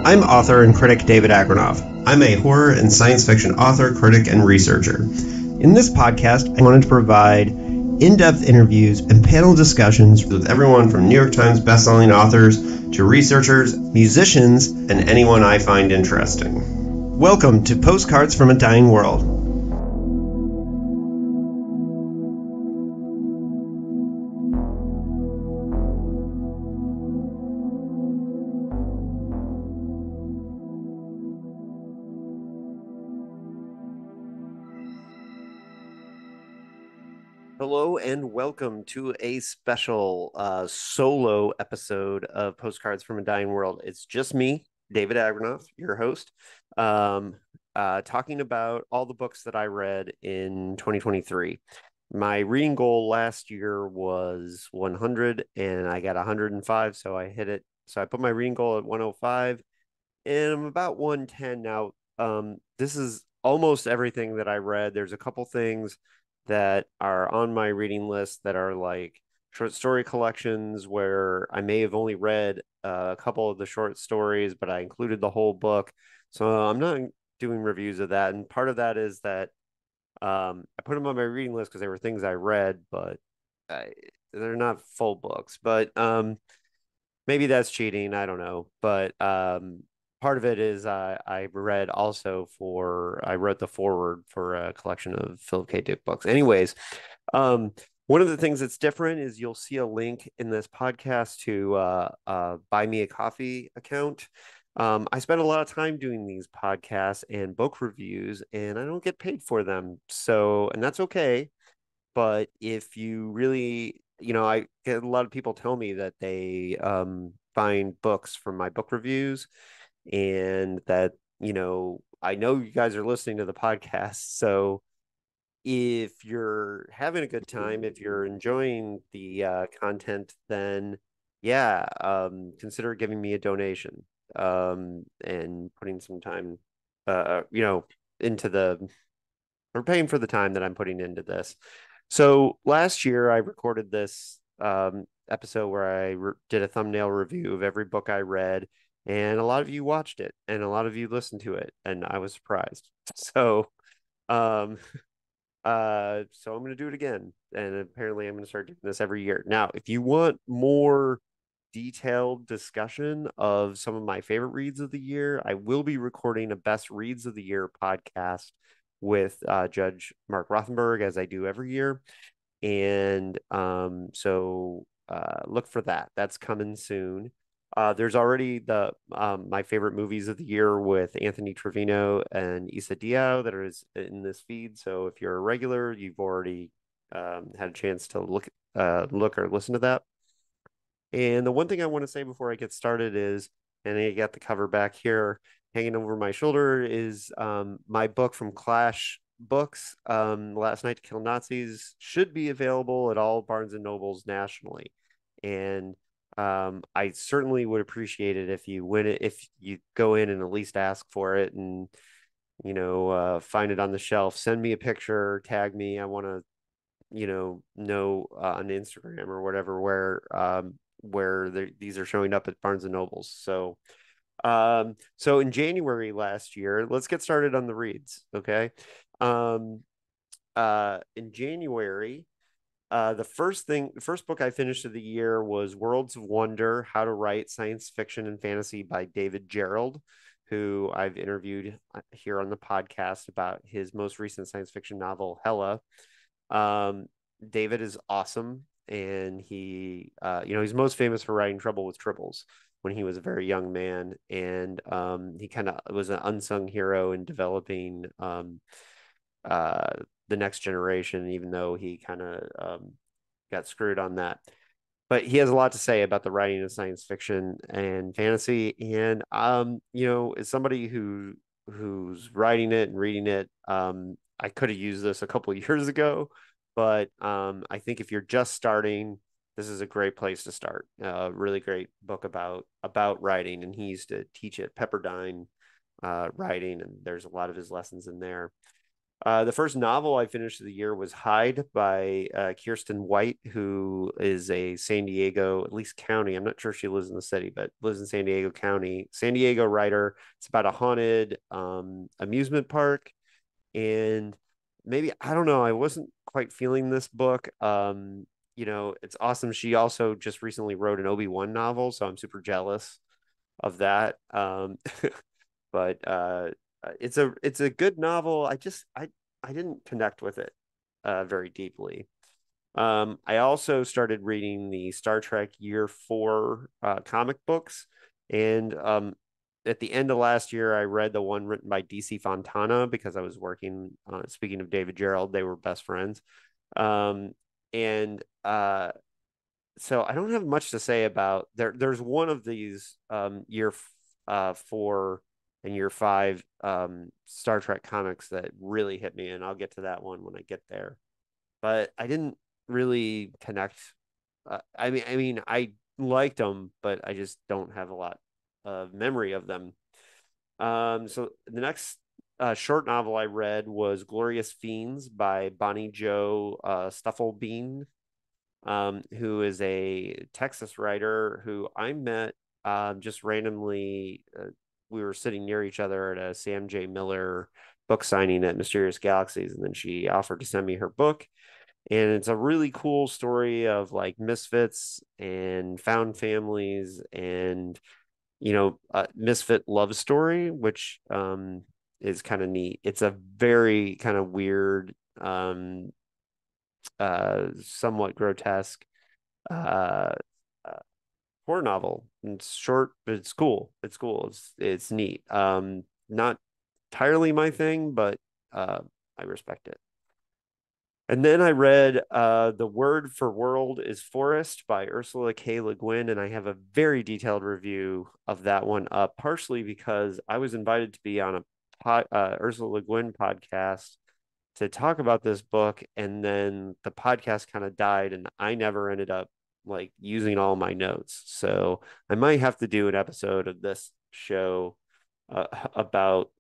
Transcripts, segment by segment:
I'm author and critic David Agranoff. I'm a horror and science fiction author, critic, and researcher. In this podcast, I wanted to provide in-depth interviews and panel discussions with everyone from New York Times bestselling authors to researchers, musicians, and anyone I find interesting. Welcome to Postcards from a Dying World. Hello and welcome to a special solo episode of Postcards from a Dying World. It's just me, David Agranoff, your host, talking about all the books that I read in 2023. My reading goal last year was 100 and I got 105, so I hit it. So I put my reading goal at 105 and I'm about 110 now. This is almost everything that I read. There's a couple things that are on my reading list that are like short story collections where I may have only read a couple of the short stories, but I included the whole book. So I'm not doing reviews of that. And part of that is that I put them on my reading list because they were things I read, but they're not full books. But maybe that's cheating. I don't know. But part of it is I read also I wrote the foreword for a collection of Philip K. Dick books. Anyways, one of the things that's different is you'll see a link in this podcast to buy me a coffee account. I spend a lot of time doing these podcasts and book reviews, and I don't get paid for them. So, and that's okay. But if you really, I get a lot of people tell me that they find books from my book reviews and that, I know you guys are listening to the podcast. So if you're having a good time, if you're enjoying the content, then yeah, consider giving me a donation and putting some time, into or paying for the time that I'm putting into this. So last year I recorded this episode where I did a thumbnail review of every book I read, and a lot of you watched it, and a lot of you listened to it, and I was surprised. So, um, so I'm going to do it again, and apparently I'm going to start doing this every year. Now, if you want more detailed discussion of some of my favorite reads of the year, I will be recording a best reads of the year podcast with Judge Mark Rothenberg, as I do every year. And so look for that. That's coming soon. There's already the my favorite movies of the year with Anthony Trevino and Issa Diao that is in this feed. So if you're a regular, you've already had a chance to look or listen to that. And the one thing I want to say before I get started is, and I got the cover back here hanging over my shoulder, is my book from Clash Books, Last Night to Kill Nazis, should be available at all Barnes and Nobles nationally. And I certainly would appreciate it if you win it, if you go in and at least ask for it and, find it on the shelf. Send me a picture, tag me. I want to, know on Instagram or whatever where these are showing up at Barnes and Nobles. So in January last year, let's get started on the reads. Okay. In January, the first book I finished of the year was Worlds of Wonder: How to Write Science Fiction and Fantasy by David Gerald, who I've interviewed here on the podcast about his most recent science fiction novel, Hella. David is awesome. And he's most famous for writing Trouble with Tribbles when he was a very young man. And he kind of was an unsung hero in developing the next generation, even though he kind of got screwed on that. But he has a lot to say about the writing of science fiction and fantasy. And as somebody who's writing it and reading it, I could have used this a couple of years ago, but I think if you're just starting, this is a great place to start. A really great book about writing, and he used to teach at Pepperdine writing, and there's a lot of his lessons in there. The first novel I finished of the year was Hyde by Kirsten White, who is a San Diego, at least county. I'm not sure she lives in the city, but lives in San Diego County. San Diego writer. It's about a haunted amusement park. And maybe, I don't know, I wasn't quite feeling this book. It's awesome. She also just recently wrote an Obi-Wan novel, so I'm super jealous of that. But it's a good novel. I didn't connect with it very deeply. I also started reading the Star Trek Year 4 comic books, and at the end of last year, I read the one written by DC Fontana because I was working. Speaking of David Gerald, they were best friends, um, and so I don't have much to say about there. There's one of these year 4 and year 5 Star Trek comics that really hit me, and I'll get to that one when I get there. But I didn't really connect. I liked them, but I just don't have a lot of memory of them. So the next short novel I read was Glorious Fiends by Bonnie Jo Stufflebean, who is a Texas writer who I met just randomly. We were sitting near each other at a Sam J. Miller book signing at Mysterious Galaxies, and then she offered to send me her book. And it's a really cool story of like misfits and found families and misfit love story, which is kind of neat. It's a very kind of weird, somewhat grotesque uh, uh, horror novel. It's short, but it's cool. It's cool. It's neat. Not entirely my thing, but I respect it. And then I read The Word for World is Forest by Ursula K. Le Guin, and I have a very detailed review of that one up, partially because I was invited to be on a Ursula Le Guin podcast to talk about this book, and then the podcast kind of died, and I never ended up like using all my notes. So I might have to do an episode of this show about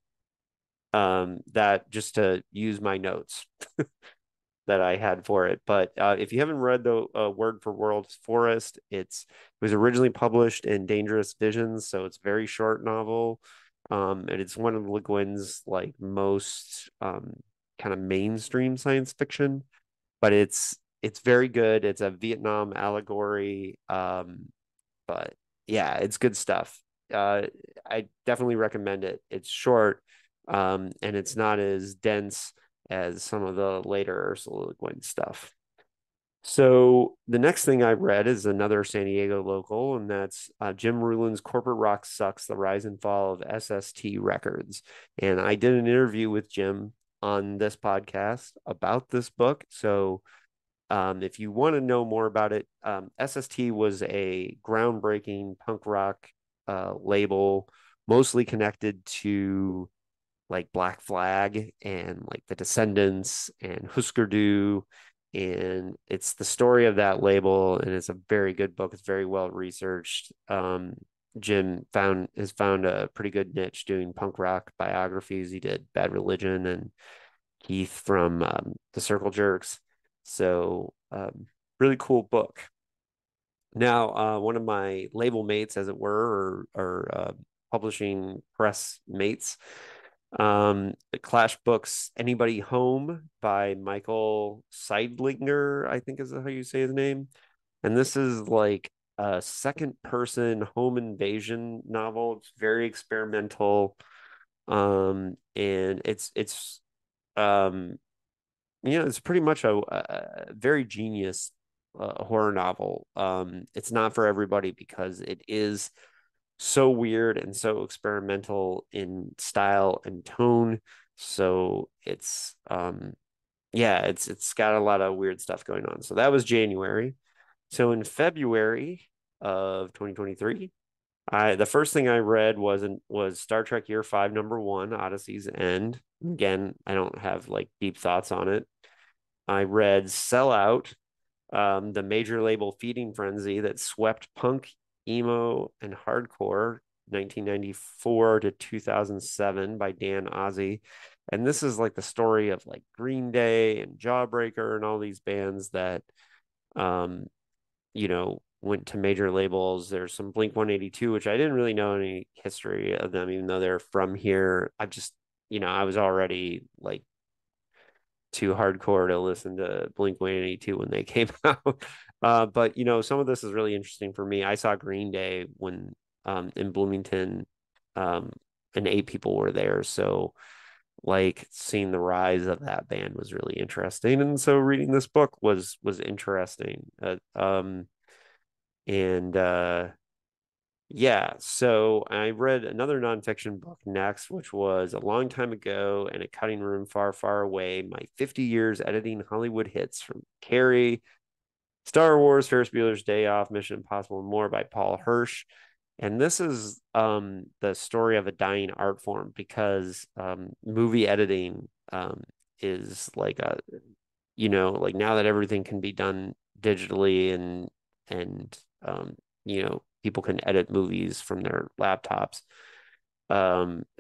that just to use my notes that I had for it. But if you haven't read the Word for World's Forest, it was originally published in Dangerous Visions, so it's a very short novel, and it's one of Le Guin's like most kind of mainstream science fiction. But it's very good. It's a Vietnam allegory, but yeah, it's good stuff. I definitely recommend it. It's short, and it's not as dense as some of the later Ursula Le Guin stuff. So the next thing I read is another San Diego local, and that's Jim Rulin's Corporate Rock Sucks: The Rise and Fall of SST Records. And I did an interview with Jim on this podcast about this book. So if you want to know more about it, SST was a groundbreaking punk rock label, mostly connected to like Black Flag and like the Descendants and Husker Du. And it's the story of that label, and it's a very good book. It's very well researched. Jim has found a pretty good niche doing punk rock biographies. He did Bad Religion and Keith from the Circle Jerks. So really cool book. Now, one of my label mates, as it were, or publishing press mates, the Clash Books Anybody Home by Michael Seidlinger, I think is how you say his name. And this is like a second person home invasion novel. It's very experimental. And um it's pretty much a very genius horror novel. It's not for everybody because it is so weird and so experimental in style and tone. So it's got a lot of weird stuff going on. So that was January. So in February of 2023, the first thing I read was Star Trek Year 5 #1, Odyssey's End. Again, I don't have like deep thoughts on it. I read Sellout, the major label feeding frenzy that swept punk, emo, and hardcore 1994 to 2007 by Dan Ozzie. And this is like the story of like Green Day and Jawbreaker and all these bands that um, went to major labels. There's some Blink 182, which I didn't really know any history of them, even though they're from here. I was already like too hardcore to listen to Blink 182 when they came out. But some of this is really interesting for me. I saw Green Day when in Bloomington, um, and 8 people were there. So like seeing the rise of that band was really interesting. And so reading this book was interesting. And yeah, so I read another nonfiction book next, which was A Long Time Ago in a Cutting Room Far, Far Away, My 50 Years Editing Hollywood Hits from Carrie, Star Wars, Ferris Bueller's Day Off, Mission Impossible, and more by Paul Hirsch. And this is the story of a dying art form because movie editing is like like now that everything can be done digitally and people can edit movies from their laptops.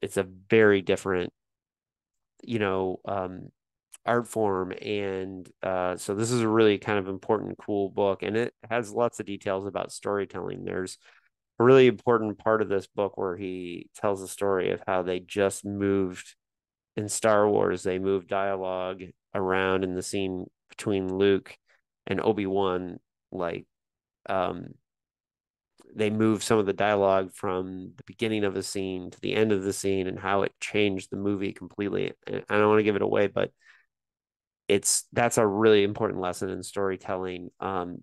It's a very different, you know, um, art form. And so this is a really kind of important, cool book, and it has lots of details about storytelling. There's a really important part of this book where he tells the story of how they just moved in Star Wars, they moved dialogue around in the scene between Luke and Obi-Wan, like um they moved some of the dialogue from the beginning of a scene to the end of the scene and how it changed the movie completely. And I don't want to give it away, but that's a really important lesson in storytelling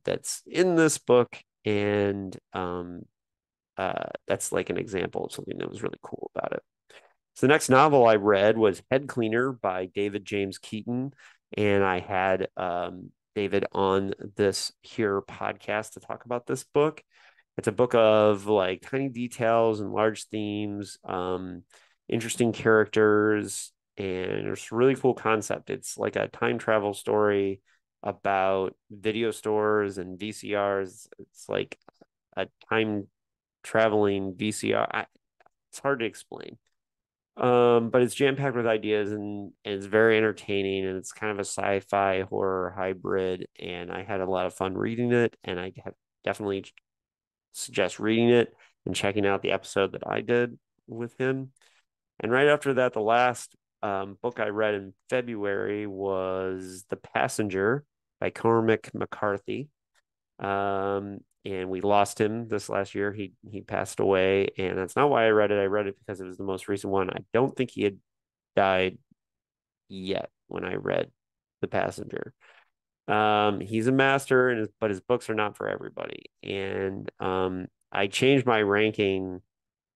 that's in this book. And that's like an example of something that was really cool about it. So the next novel I read was Head Cleaner by David James Keaton. And I had David on this here podcast to talk about this book. It's a book of like tiny details and large themes, interesting characters, and it's a really cool concept. It's like a time travel story about video stores and VCRs. It's like a time traveling VCR. It's hard to explain. But it's jam-packed with ideas and it's very entertaining and it's kind of a sci-fi horror hybrid. And I had a lot of fun reading it, and I have definitely suggest reading it and checking out the episode that I did with him. And right after that, the last book I read in February was The Passenger by Cormac McCarthy. And we lost him this last year. He passed away, and that's not why I read it. I read it because it was the most recent one. I don't think he had died yet when I read The Passenger. He's a master, but his books are not for everybody. And I changed my ranking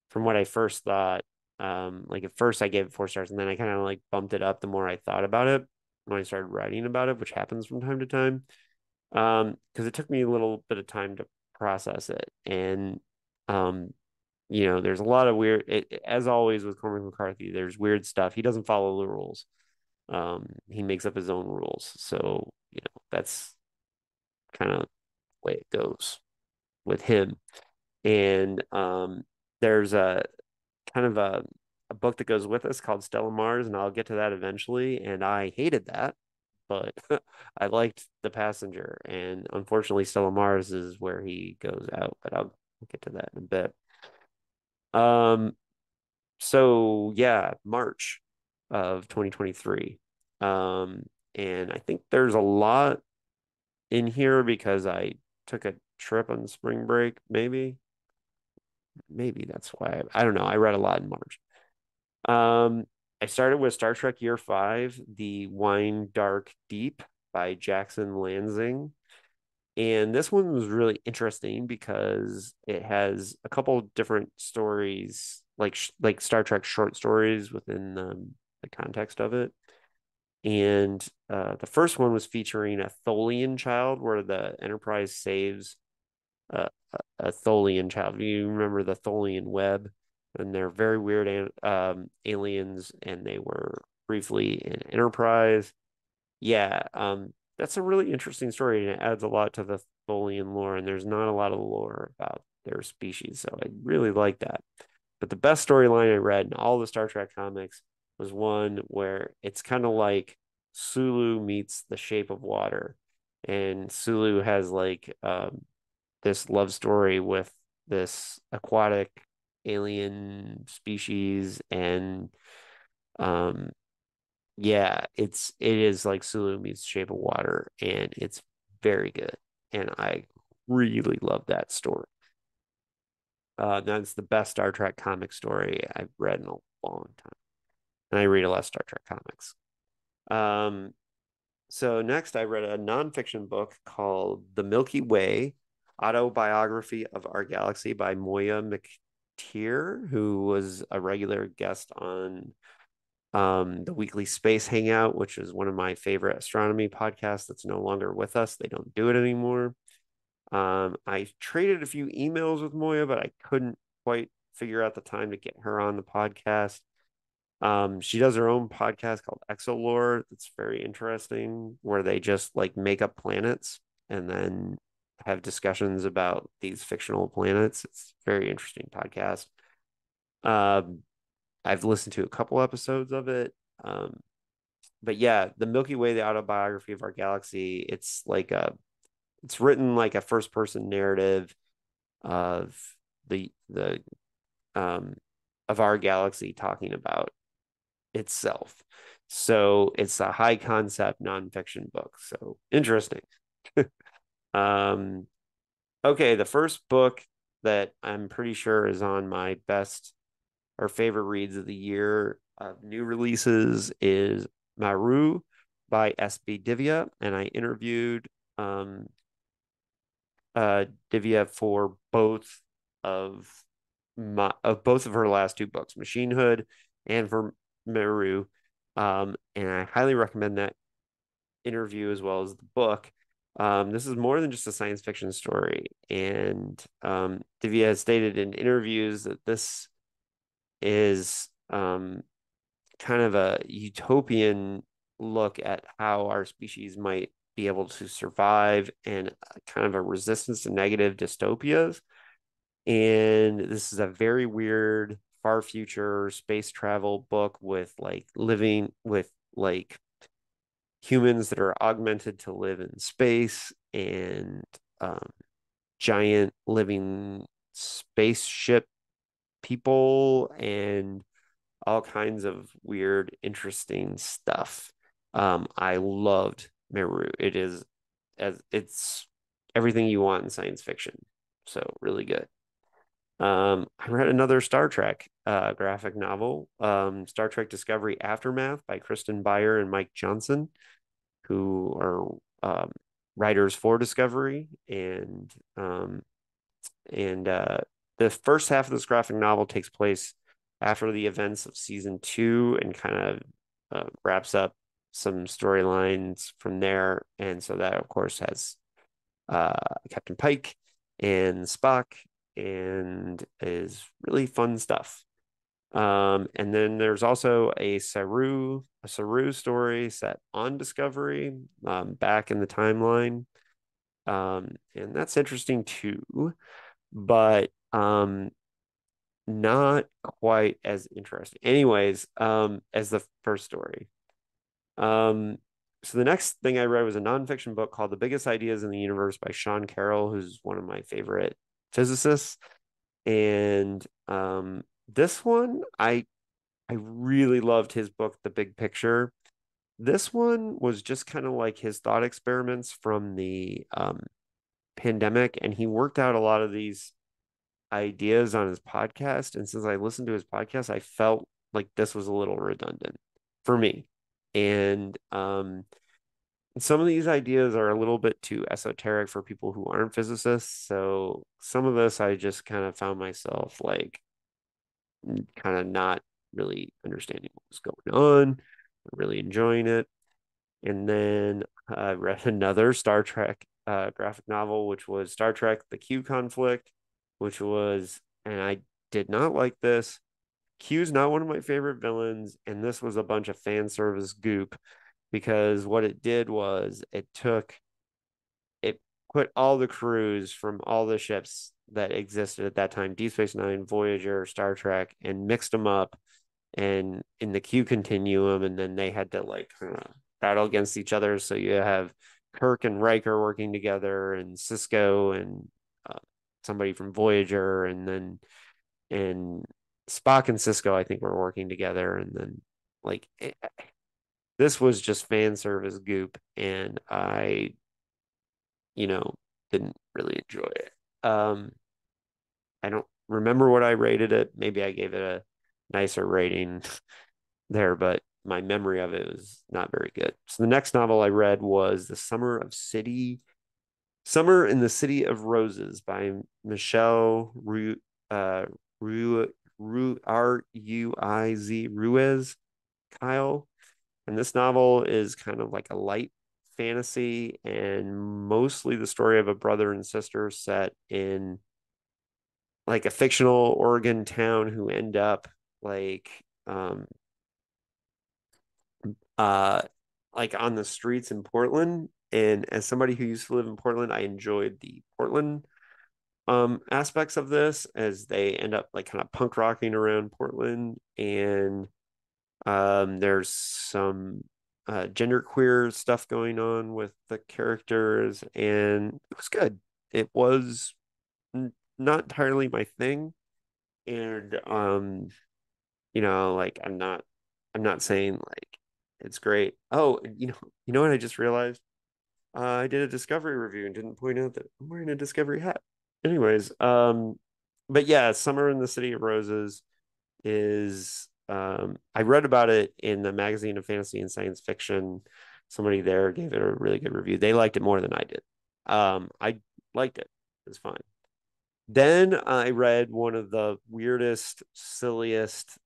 from what I first thought. Like at first I gave it 4 stars, and then I kind of like bumped it up the more I thought about it when I started writing about it, which happens from time to time. Because it took me a little bit of time to process it. And um, there's a lot of as always with Cormac McCarthy, there's weird stuff. He doesn't follow the rules. He makes up his own rules. So, that's kind of the way it goes with him. And there's a kind of a book that goes with us called Stella Mars, and I'll get to that eventually. And I hated that, but I liked The Passenger. And unfortunately, Stella Mars is where he goes out, but I'll get to that in a bit. Um, so yeah, March of 2023. And I think there's a lot in here because I took a trip on spring break, maybe that's why I don't know. I read a lot in March. Um, I started with Star Trek Year 5, The Wine Dark Deep by Jackson Lansing. And this one was really interesting because it has a couple different stories, like Star Trek short stories within the context of it. And the first one was featuring a Tholian child, where the Enterprise saves a, a Tholian child. You remember the Tholian web? And they're very weird aliens, and they were briefly in Enterprise. Yeah, that's a really interesting story, and it adds a lot to the Tholian lore. And there's not a lot of lore about their species, so I really like that. But the best storyline I read in all the Star Trek comics was one where it's kind of like Sulu meets The Shape of Water. And Sulu has like this love story with this aquatic alien species and um yeah, it is like Sulu meets Shape of Water, and it's very good. And I really love that story. That's the best Star Trek comic story I've read in a long time. And I read a lot of Star Trek comics. Um, so next I read a nonfiction book called The Milky Way, Autobiography of Our Galaxy by Moya McTeer, who was a regular guest on the Weekly Space Hangout, which is one of my favorite astronomy podcasts that's no longer with us. They don't do it anymore. I traded a few emails with Moya, but I couldn't quite figure out the time to get her on the podcast. She does her own podcast called Exolore. That's very interesting, where they just like make up planets and then have discussions about these fictional planets. It's a very interesting podcast. Um, I've listened to a couple episodes of it. Um, but yeah, the Milky Way, the autobiography of our galaxy, it's written like a first person narrative of the um of our galaxy talking about itself. So it's a high concept nonfiction book. So interesting. Um, okay, the first book that I'm pretty sure is on my best or favorite reads of the year of new releases is Maru by SB Divya, and I interviewed um Divya for of both of her last two books, Machine Hood and for Maru. And I highly recommend that interview as well as the book. This is more than just a science fiction story, and Divya has stated in interviews that this is kind of a utopian look at how our species might be able to survive and kind of a resistance to negative dystopias. And this is a very weird, far future space travel book with like living with like humans that are augmented to live in space and um, giant living spaceship people and all kinds of weird, interesting stuff. I loved Meru. It's everything you want in science fiction. So really good. I read another Star Trek graphic novel, Star Trek Discovery Aftermath by Kristen Beyer and Mike Johnson, who are writers for Discovery, and the first half of this graphic novel takes place after the events of season two and kind of wraps up some storylines from there. And so that, of course, has uh, Captain Pike and Spock and is really fun stuff. And then there's also a Saru story set on Discovery, back in the timeline. And that's interesting too, but not quite as interesting. Anyways, as the first story. Um, so the next thing I read was a nonfiction book called The Biggest Ideas in the Universe by Sean Carroll, who's one of my favorite physicists. And this one, I really loved his book, The Big Picture. This one was just kind of like his thought experiments from the pandemic, and he worked out a lot of these ideas on his podcast. And since I listened to his podcast, I felt like this was a little redundant for me. And some of these ideas are a little bit too esoteric for people who aren't physicists. So some of this I just kind of found myself like kind of not really understanding what was going on, really enjoying it. And then I read another Star Trek graphic novel, which was Star Trek The Q Conflict, which was, and I did not like this. Q's not one of my favorite villains, and this was a bunch of fan service goop because what it did was it put all the crews from all the ships that existed at that time, Deep Space Nine, Voyager, Star Trek, and mixed them up and in the Q continuum, and then they had to like kind of battle against each other. So you have Kirk and Riker working together, and Cisco and uh, somebody from Voyager, and Spock and Cisco, I think, were working together, and then like this was just fan service goop, and I, you know, didn't really enjoy it. I don't remember what I rated it. Maybe I gave it a nicer rating there, but my memory of it was not very good. So the next novel I read was Summer in the City of Roses by Michelle Ruiz Kyle. And this novel is kind of like a light fantasy and mostly the story of a brother and sister set in like a fictional Oregon town who end up like um uh like on the streets in Portland. And as somebody who used to live in Portland, I enjoyed the Portland aspects of this as they end up like kind of punk rocking around Portland. And there's some genderqueer stuff going on with the characters, and it was good. It was not entirely my thing. And like I'm not saying like it's great. Oh, you know what I just realized? I did a Discovery review and didn't point out that I'm wearing a Discovery hat. Anyways, but yeah, Summer in the City of Roses is I read about it in the magazine of fantasy and science fiction. Somebody there gave it a really good review. They liked it more than I did. I liked it. It was fine. Then I read one of the weirdest, silliest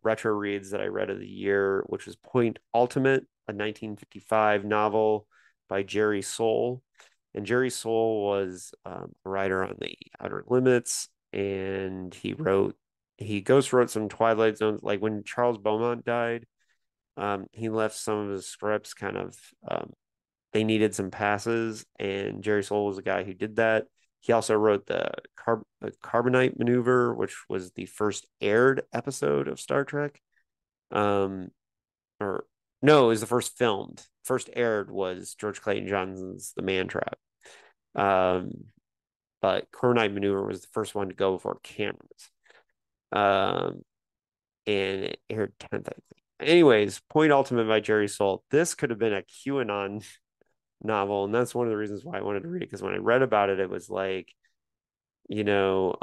retro reads that I read of the year, which was Point Ultimate, a 1955 novel by Jerry Soule. And Jerry Soule was a writer on the Outer Limits, and he ghost wrote some Twilight Zones. Like when Charles Beaumont died, he left some of his scripts kind of they needed some passes, and Jerry Soule was the guy who did that. He also wrote the Carbonite Maneuver, which was the first aired episode of Star Trek. Um, or no, it was the first filmed. First aired was George Clayton Johnson's The Man Trap. Um, but Carbonite Maneuver was the first one to go before cameras. Um, and it aired 10th, I think. Anyways, Point Ultimate by Jerry Soule. This could have been a QAnon novel, and that's one of the reasons why I wanted to read it, because when I read about it, it was like, you know,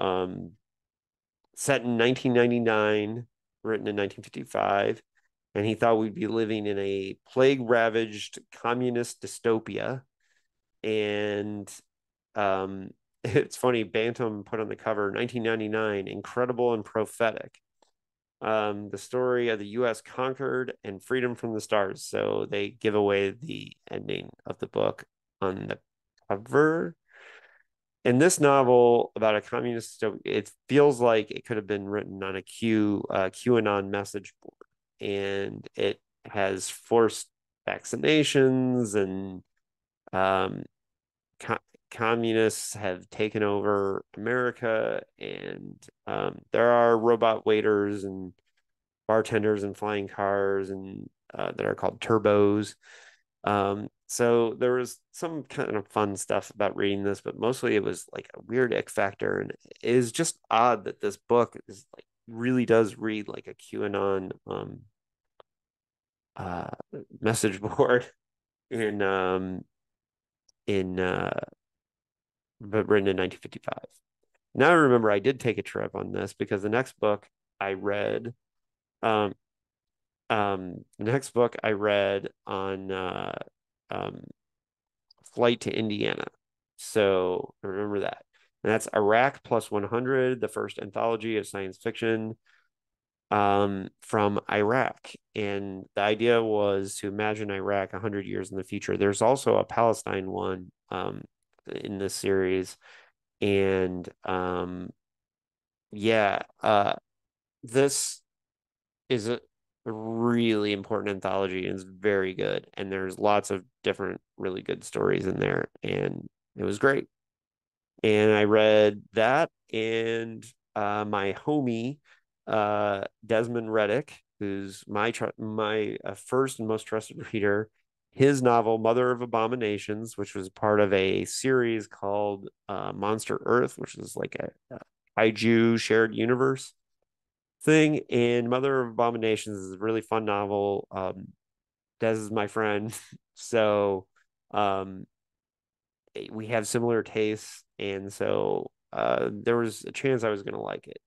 set in 1999, written in 1955, and he thought we'd be living in a plague-ravaged communist dystopia. And it's funny, Bantam put on the cover 1999, incredible and prophetic. The story of the U.S. conquered and freedom from the stars. So they give away the ending of the book on the cover. In this novel about a communist, it feels like it could have been written on a QAnon message board, and it has forced vaccinations, and um, co- communists have taken over America, and there are robot waiters and bartenders and flying cars, and that are called turbos. So there was some kind of fun stuff about reading this, but mostly it was like a weird ick factor, and it is just odd that this book is like really does read like a QAnon uh message board in in but written in 1955. Now I remember I did take a trip on this because the next book I read um the next book I read on um Flight to Indiana. So remember that. And that's Iraq Plus 100, the first anthology of science fiction from Iraq. And the idea was to imagine Iraq 100 years in the future. There's also a Palestine one in this series. And yeah, this is a really important anthology and it's very good. And there's lots of different really good stories in there. And it was great. And I read that, and my homie Desmond Reddick, who's my first and most trusted reader. His novel Mother of Abominations, which was part of a series called Monster Earth, which is like a kaiju shared universe thing. And Mother of Abominations is a really fun novel. Des is my friend, so um, we have similar tastes, and so there was a chance I was going to like it.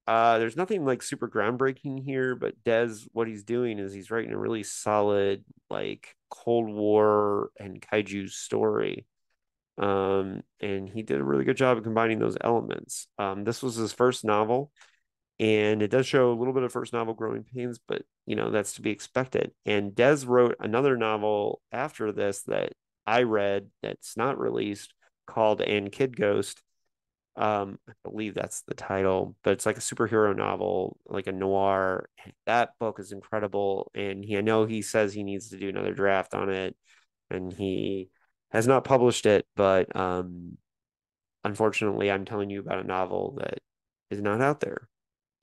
There's nothing like super groundbreaking here, but Des, what he's doing is he's writing a really solid like Cold War and kaiju story. And he did a really good job of combining those elements. This was his first novel, and it does show a little bit of first novel growing pains, but that's to be expected. And Des wrote another novel after this that I read that's not released called And Kid Ghost. I believe that's the title, but it's like a superhero novel, like a noir. That book is incredible, and I know he says he needs to do another draft on it, and he has not published it, but unfortunately, I'm telling you about a novel that is not out there.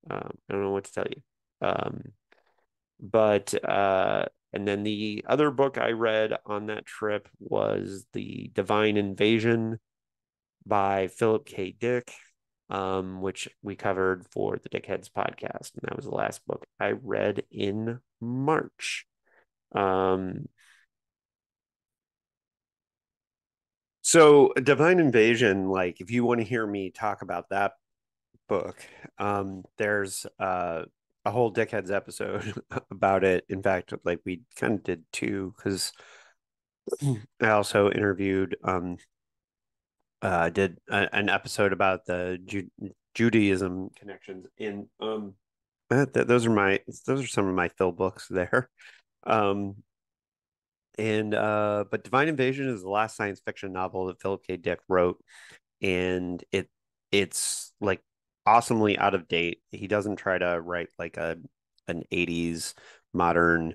I don't know what to tell you. But and then the other book I read on that trip was The Divine Invasion by Philip K. Dick, which we covered for the Dickheads podcast. And that was the last book I read in March. Um, so Divine Invasion, like if you want to hear me talk about that book, there's a whole Dickheads episode about it. In fact, like we kind of did two because I also interviewed did an episode about the Judaism connections in those are some of my Phil books there. Um and but Divine Invasion is the last science fiction novel that Philip K. Dick wrote, and it's like awesomely out of date. He doesn't try to write like an 80s modern,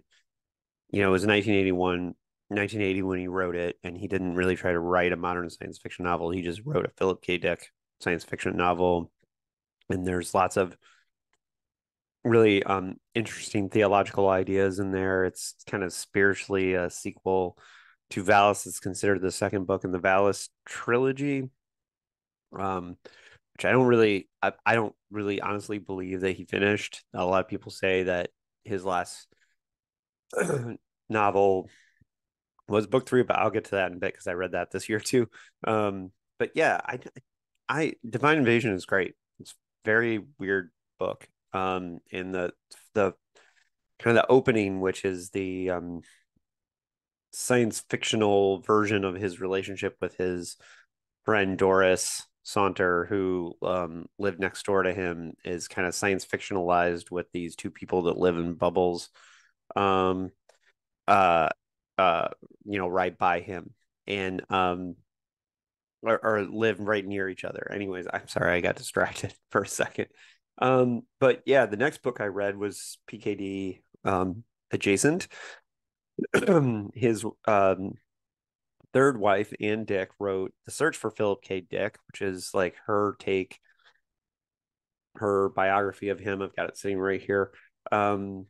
it was 1980 when he wrote it, and he didn't really try to write a modern science fiction novel. He just wrote a Philip K. Dick science fiction novel, and there's lots of really interesting theological ideas in there. It's kind of spiritually a sequel to Valis. It's considered the second book in the Valis trilogy, um, which I don't really honestly believe that he finished. A lot of people say that his last novel was book three, but I'll get to that in a bit because I read that this year too. But yeah, I Divine Invasion is great. It's a very weird book. And the kind of the opening, which is the science fictional version of his relationship with his friend Doris Saunter, who lived next door to him, is kind of science fictionalized with these two people that live in bubbles. Um, uh, uh, right by him, and or live right near each other. Anyways, I'm sorry, I got distracted for a second. But yeah, the next book I read was PKD adjacent. His third wife, Ann Dick, wrote The Search for Philip K. Dick, which is like her biography of him. I've got it sitting right here. Um,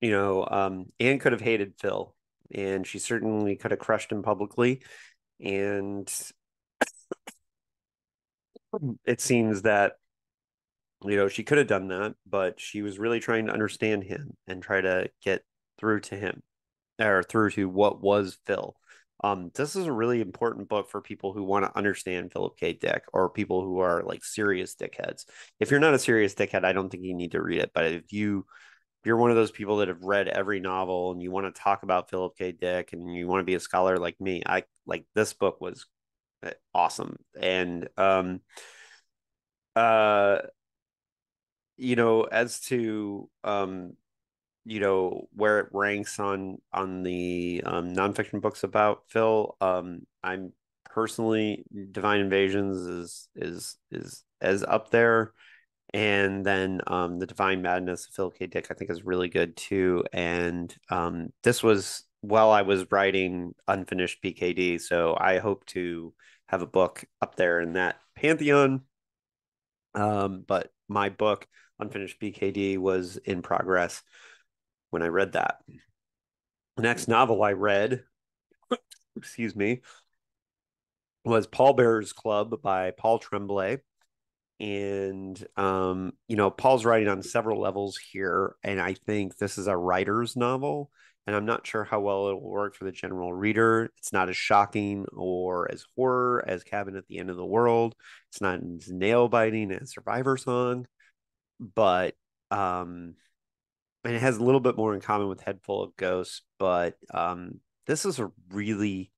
Anne could have hated Phil, and she certainly could have crushed him publicly. And it seems that she could have done that, but she was really trying to understand him and try to get through to him, or through to what was Phil. This is a really important book for people who want to understand Philip K. Dick, or people who are like serious dickheads. If you're not a serious dickhead, I don't think you need to read it. But if you're one of those people that have read every novel and you want to talk about Philip K. Dick and you want to be a scholar like me, I like this book was awesome. And uh as to where it ranks on the nonfiction books about Phil, I'm personally Divine Invasions is as up there. And then the Divine Madness of Philip K. Dick, I think, is really good too. And this was while I was writing unfinished PKD, so I hope to have a book up there in that pantheon. But my book, Unfinished BKD, was in progress when I read that. The next novel I read, excuse me, was Paul Bearer's Club by Paul Tremblay. And Paul's writing on several levels here, and I think this is a writer's novel, and I'm not sure how well it will work for the general reader. It's not as shocking or as horror as Cabin at the End of the World. It's not as nail biting as Survivor Song, but and it has a little bit more in common with Head Full of Ghosts. But this is a really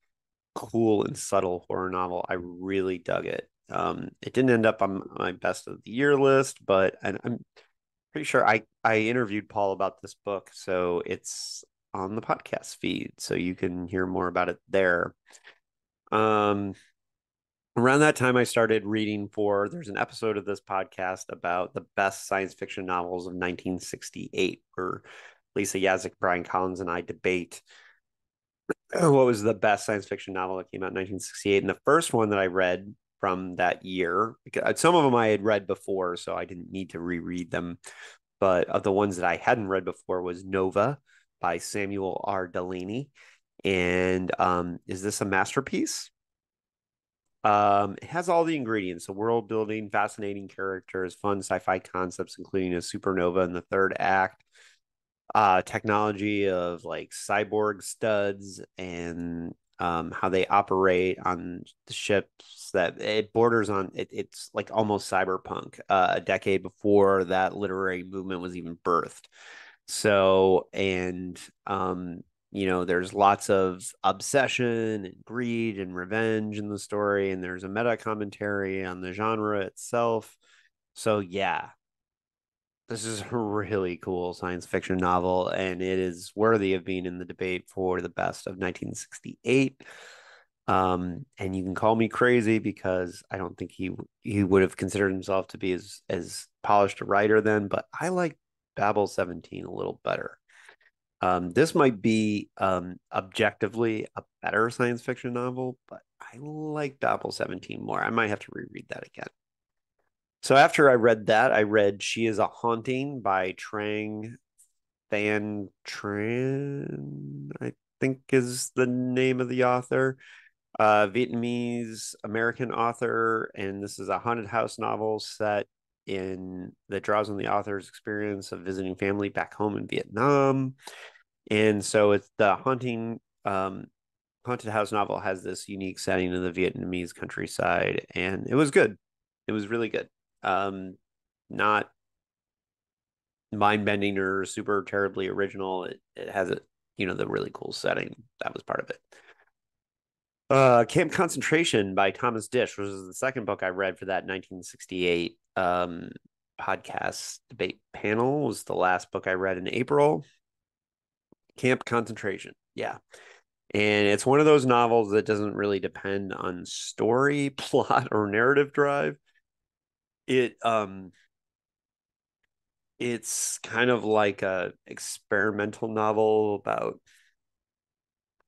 cool and subtle horror novel. I really dug it. It didn't end up on my best of the year list, but I'm pretty sure I interviewed Paul about this book, so it's on the podcast feed, so you can hear more about it there. Um, Around that time, I started reading there's an episode of this podcast about the best science fiction novels of 1968, where Lisa Yazek, Brian Collins, and I debate what was the best science fiction novel that came out in 1968. And the first one that I read from that year, because some of them I had read before, so I didn't need to reread them. But of the ones that I hadn't read before was Nova by Samuel R. Delany. And is this a masterpiece? It has all the ingredients: the world building, fascinating characters, fun sci-fi concepts, including a supernova in the third act, technology of like cyborg studs and how they operate on the ships, that it borders on it's like almost cyberpunk, a decade before that literary movement was even birthed. So, and there's lots of obsession and greed and revenge in the story, and there's a meta commentary on the genre itself. So yeah, this is a really cool science fiction novel, and it is worthy of being in the debate for the best of 1968. And you can call me crazy because I don't think he would have considered himself to be as polished a writer then, but I like Babel 17 a little better. This might be objectively a better science fiction novel, but I like Babel 17 more. I might have to reread that again. So after I read that, I read She is a Haunting by Trang Van Tran, I think is the name of the author. Vietnamese American author, and this is a haunted house novel set in that draws on the author's experience of visiting family back home in Vietnam. And so it's the haunted house novel has this unique setting in the Vietnamese countryside, and it was good. It was really good. Not mind bending or super terribly original. It has the really cool setting. That was part of it. Camp Concentration by Thomas Dish, which was the second book I read for that 1968 podcast debate panel, was the last book I read in April. Camp Concentration. Yeah. And it's one of those novels that doesn't really depend on story, plot, or narrative drive. It's kind of like a experimental novel about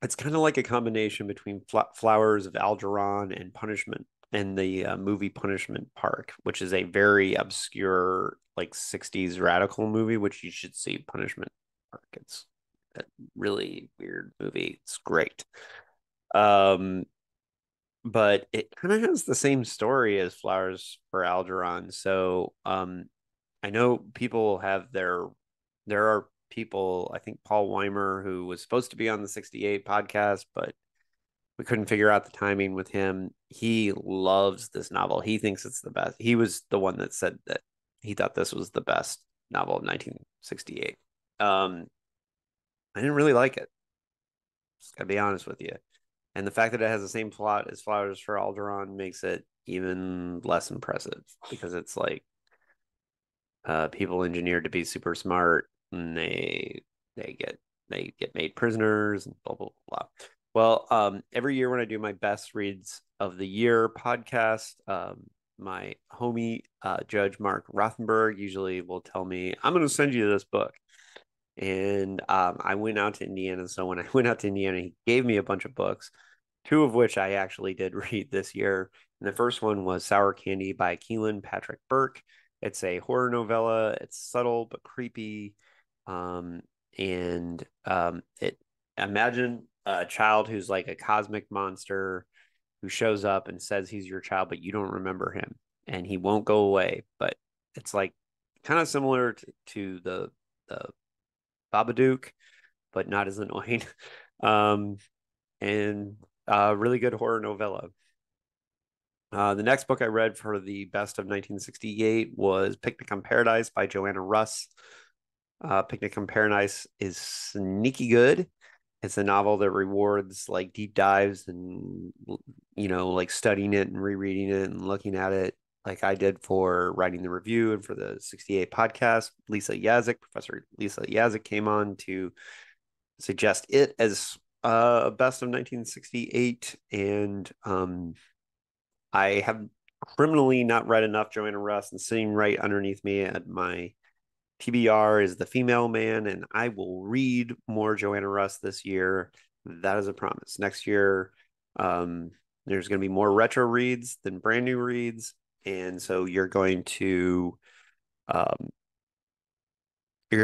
it's kind of like a combination between Flowers of Algernon and Punishment, and the movie Punishment Park, which is a very obscure like 60s radical movie, which you should see. Punishment Park. It's a really weird movie. It's great. Um, but it kind of has the same story as Flowers for Algernon. So I know people have there are people, I think Paul Weimer, who was supposed to be on the 68 podcast, but we couldn't figure out the timing with him. He loves this novel. He thinks it's the best. He was the one that said that he thought this was the best novel of 1968. I didn't really like it. Just gotta be honest with you. And the fact that it has the same plot as Flowers for Algernon makes it even less impressive, because it's like people engineered to be super smart, and they get they get made prisoners and blah blah blah. Well, every year when I do my best reads of the year podcast, my homie Judge Mark Rothenberg usually will tell me, I'm going to send you this book. And I went out to Indiana. So when I went out to Indiana, he gave me a bunch of books, two of which I actually did read this year. And the first one was Sour Candy by Keelan Patrick Burke. It's a horror novella. It's subtle but creepy. Um, and it imagine a child who's like a cosmic monster who shows up and says he's your child, but you don't remember him, and he won't go away. But it's like kind of similar to the Babadook, but not as annoying. Um, and really good horror novella. The next book I read for the best of 1968 was Picnic on Paradise by Joanna Russ. Picnic on Paradise is sneaky good. It's a novel that rewards like deep dives and like studying it and rereading it and looking at it like I did for writing the review and for the 68 podcast. Professor Lisa Yazik came on to suggest it as best of 1968. And I have criminally not read enough Joanna Russ, and sitting right underneath me at my TBR is The Female Man, and I will read more Joanna Russ this year. That is a promise. Next year, um, there's going to be more retro reads than brand new reads, and so um, you're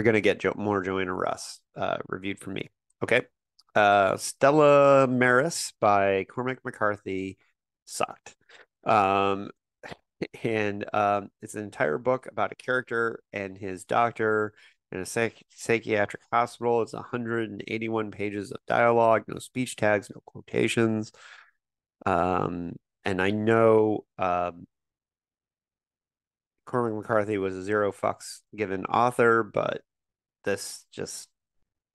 going to get more Joanna Russ reviewed from me. Okay. Stella Maris by Cormac McCarthy sucked. Um, and it's an entire book about a character and his doctor in a psychiatric hospital. It's 181 pages of dialogue, no speech tags, no quotations. And I know Cormac McCarthy was a zero fucks given author, but this just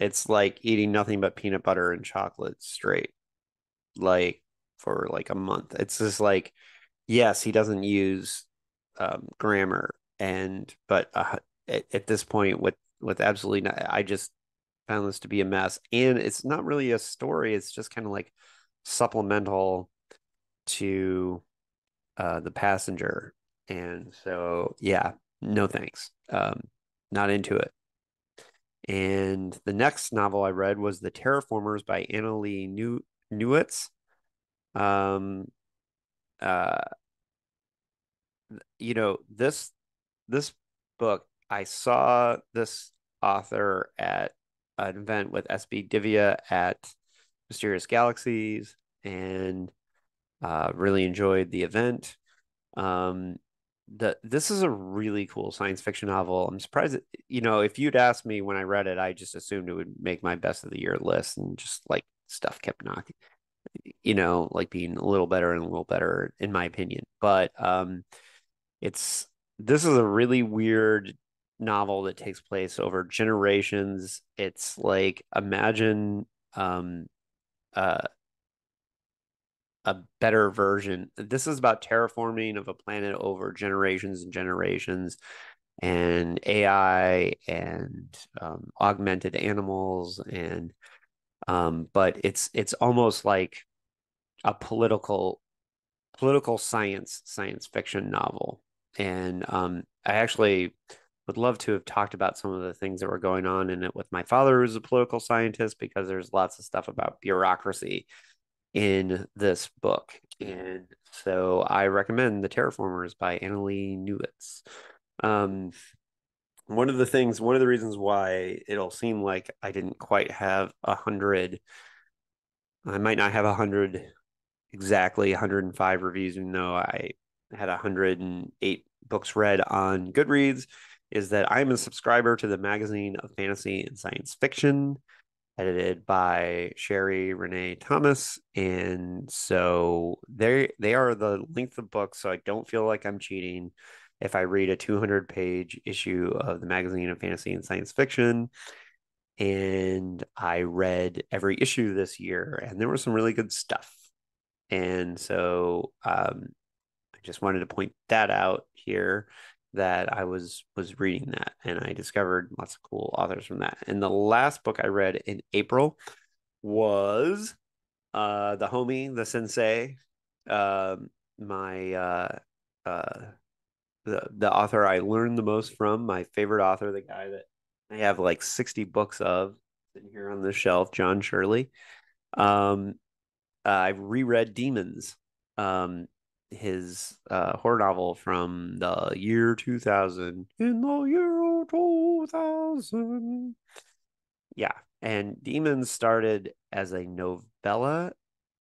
it's like eating nothing but peanut butter and chocolate straight, like for like a month. It's just like, yes, he doesn't use grammar, but at this point, with absolutely not, I just found this to be a mess. And it's not really a story; it's just kind of like supplemental to the passenger. And so, yeah, no thanks. Not into it. And the next novel I read was The Terraformers by Anna Lee Newitz. Um, uh, this book, I saw this author at an event with SB Divya at Mysterious Galaxies, and really enjoyed the event. Um, this is a really cool science fiction novel. I'm surprised if you'd asked me when I read it, I just assumed it would make my best of the year list, and just like stuff kept knocking, like being a little better and a little better in my opinion. But it's this is a really weird novel that takes place over generations. It's like imagine um uh a better version. This is about terraforming of a planet over generations and generations, and AI and augmented animals, and but it's almost like a political science fiction novel. And I actually would love to have talked about some of the things that were going on in it with my father, who's a political scientist, because there's lots of stuff about bureaucracy in this book. And so I recommend The Terraformers by Annalee Newitz. Um, one of the reasons why it'll seem like I didn't quite have 100, I might not have 100 exactly 105 reviews, even though I had 108 books read on Goodreads, is that I'm a subscriber to the magazine of fantasy and science fiction, edited by Sherry Renee Thomas. And so they are the length of books, so I don't feel like I'm cheating if I read a 200-page issue of the magazine of fantasy and science fiction. And I read every issue this year, and there was some really good stuff. And so I just wanted to point that out here, that I was reading that, and I discovered lots of cool authors from that. And the last book I read in April was the homie, the sensei, my uh the author I learned the most from, my favorite author, the guy that I have like 60 books of sitting here on the shelf, John Shirley. Um, I've reread Demons. Um, his horror novel from the year 2000. In the year 2000. Yeah. And Demons started as a novella,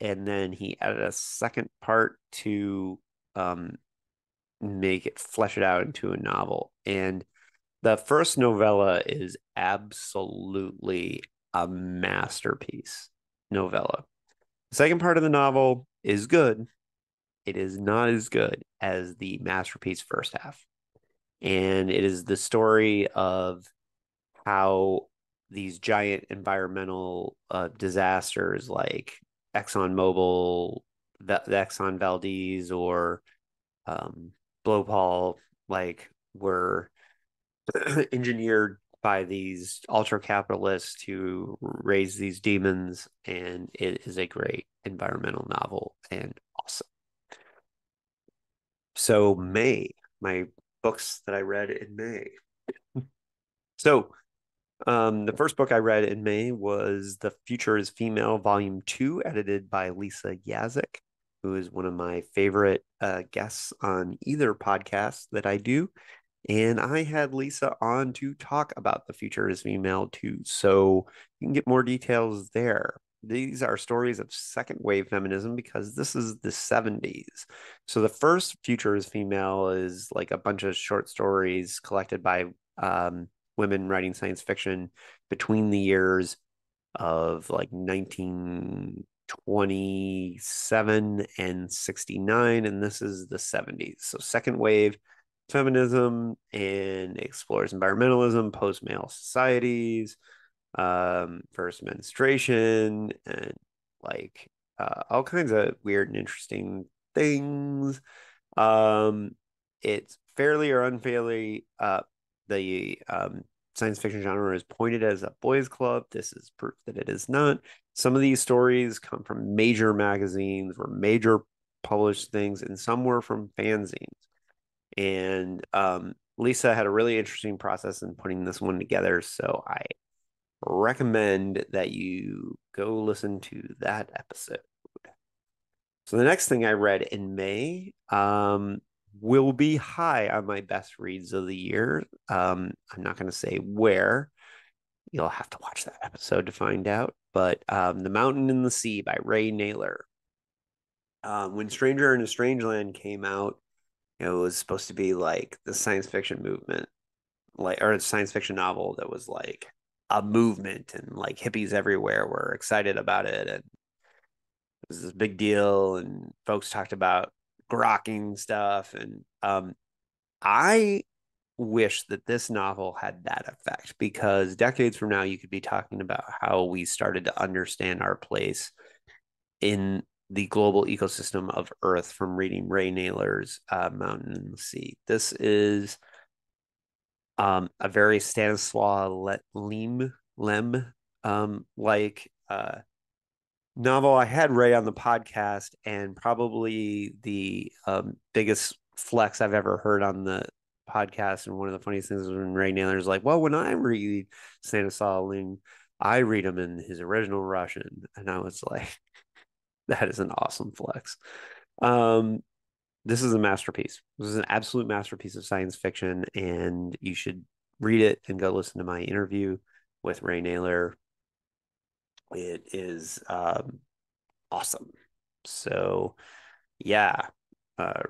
and then he added a second part to um, make it flesh it out into a novel. And the first novella is absolutely a masterpiece novella. The second part of the novel is good. It is not as good as the masterpiece first half. And it is the story of how these giant environmental disasters like ExxonMobil, the Exxon Valdez, or um, Bhopal, like were engineered by these ultra capitalists to raise these demons, and it is a great environmental novel and awesome. So May, my books that I read in May. So the first book I read in May was The Future is Female, Volume 2, edited by Lisa Yazek, who is one of my favorite guests on either podcast that I do. And I had Lisa on to talk about The Future is Female too. So you can get more details there. These are stories of second wave feminism because this is the 70s. So the first Future is Female is like a bunch of short stories collected by women writing science fiction between the years of like 1927 and 69. And this is the 70s. So second wave feminism and explores environmentalism, post male societies, first menstruation, and like all kinds of weird and interesting things. Um, it's fairly or unfairly the science fiction genre is pointed as a boys' club. This is proof that it is not. Some of these stories come from major magazines or major published things, and some were from fanzines. And Lisa had a really interesting process in putting this one together. So I recommend that you go listen to that episode. So the next thing I read in May will be high on my best reads of the year. I'm not going to say where. You'll have to watch that episode to find out. But The Mountain and the Sea by Ray Naylor. When Stranger in a Strange Land came out, it was supposed to be like the science fiction movement, like, or a science fiction novel that was like a movement, and like hippies everywhere were excited about it. And it was this big deal, and folks talked about grokking stuff. And I wish that this novel had that effect, because decades from now, you could be talking about how we started to understand our place in the global ecosystem of Earth from reading Ray Naylor's Mountain and the Sea. This is a very Stanislaw Lem like novel. I had Ray on the podcast, and probably the biggest flex I've ever heard on the podcast. And one of the funniest things is when Ray Naylor's like, well, when I read Stanislaw Lem, I read him in his original Russian. And I was like, that is an awesome flex. Um, this is a masterpiece. This is an absolute masterpiece of science fiction, and you should read it and go listen to my interview with Ray Naylor. It is awesome. So, yeah,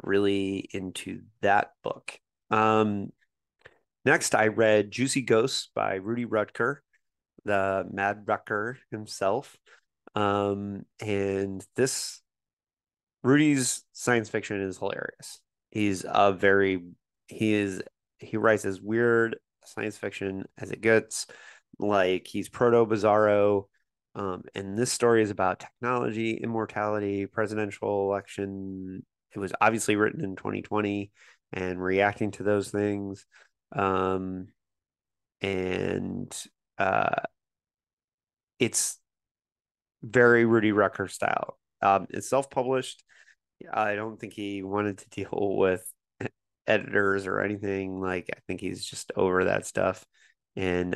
really into that book. Next, I read Juicy Ghosts by Rudy Rutger, the Mad Rucker himself. And this Rudy's science fiction is hilarious. He's a very he is he writes as weird science fiction as it gets. Like, he's proto bizarro. And this story is about technology, immortality, presidential election. It was obviously written in 2020 and reacting to those things. Um, and uh, it's very Rudy Rucker style. It's self-published. I don't think he wanted to deal with editors or anything. Like, I think he's just over that stuff. And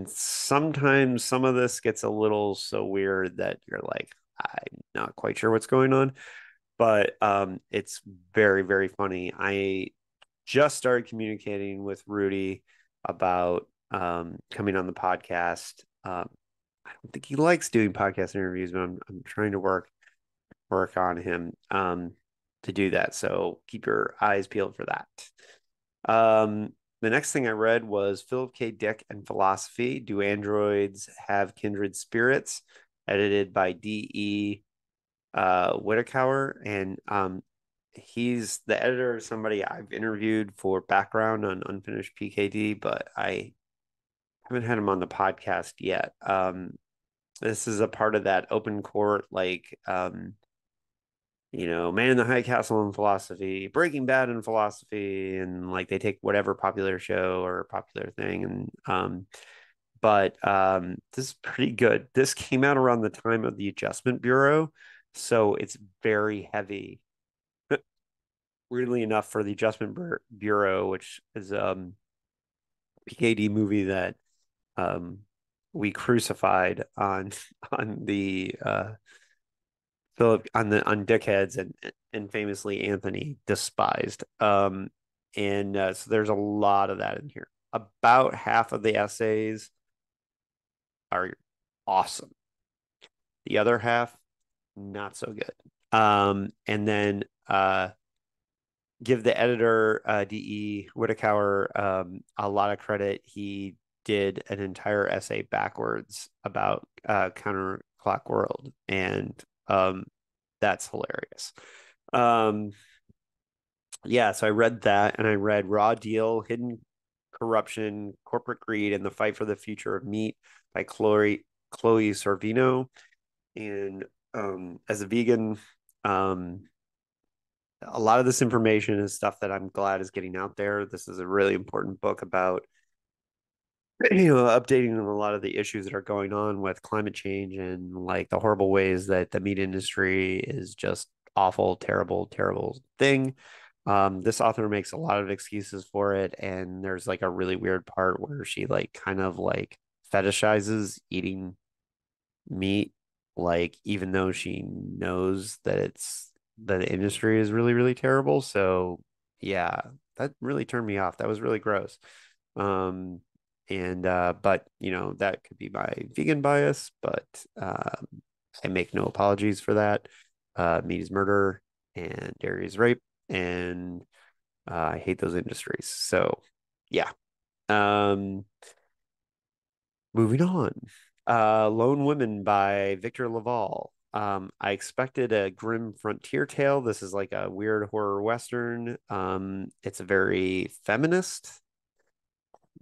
sometimes some of this gets a little so weird that you're like, I'm not quite sure what's going on. but it's very, very funny. I just started communicating with Rudy about coming on the podcast. I don't think he likes doing podcast interviews, but I'm trying to work on him to do that. So keep your eyes peeled for that. The next thing I read was Philip K. Dick and Philosophy. Do Androids Have Kindred Spirits? Edited by D.E. Whitaker. And he's the editor of somebody I've interviewed for background on Unfinished PKD, but I haven't had him on the podcast yet. This is a part of that open court, like Man in the High Castle in philosophy, Breaking Bad in philosophy, and like they take whatever popular show or popular thing and but this is pretty good. This came out around the time of the Adjustment Bureau, so it's very heavy. Weirdly enough, for the Adjustment Bureau, which is PKD movie that um we crucified on on the Philip on Dickheads and famously Anthony despised. And so there's a lot of that in here. About half of the essays are awesome. The other half, not so good. And then give the editor D.E. Whitaker a lot of credit. He did an entire essay backwards about Counterclock World, and that's hilarious. Yeah, so I read that, and I read Raw Deal, Hidden Corruption, Corporate Greed, and the Fight for the Future of Meat by Chloe Sorvino. And as a vegan, a lot of this information is stuff that I'm glad is getting out there. This is a really important book about updating on a lot of the issues that are going on with climate change and like the horrible ways that the meat industry is just awful, terrible, terrible thing. This author makes a lot of excuses for it, and there's like a really weird part where she like kind of like fetishizes eating meat, like even though she knows that the industry is really, really terrible. So yeah, that really turned me off. That was really gross. Um, and but that could be my vegan bias, but I make no apologies for that. Meat is murder and dairy is rape, and I hate those industries. So yeah. Um, Moving on. Lone Women by Victor Laval. I expected a grim frontier tale. This is like a weird horror western. It's a very feminist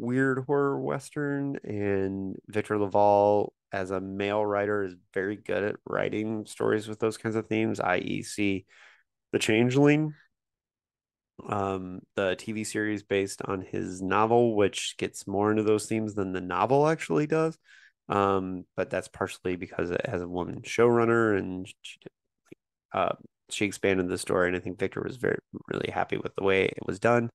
weird horror western, and Victor Laval as a male writer is very good at writing stories with those kinds of themes, i.e., see The Changeling, the TV series based on his novel, which gets more into those themes than the novel actually does. But that's partially because it has a woman showrunner, and uh, she expanded the story, and I think Victor was very really happy with the way it was done.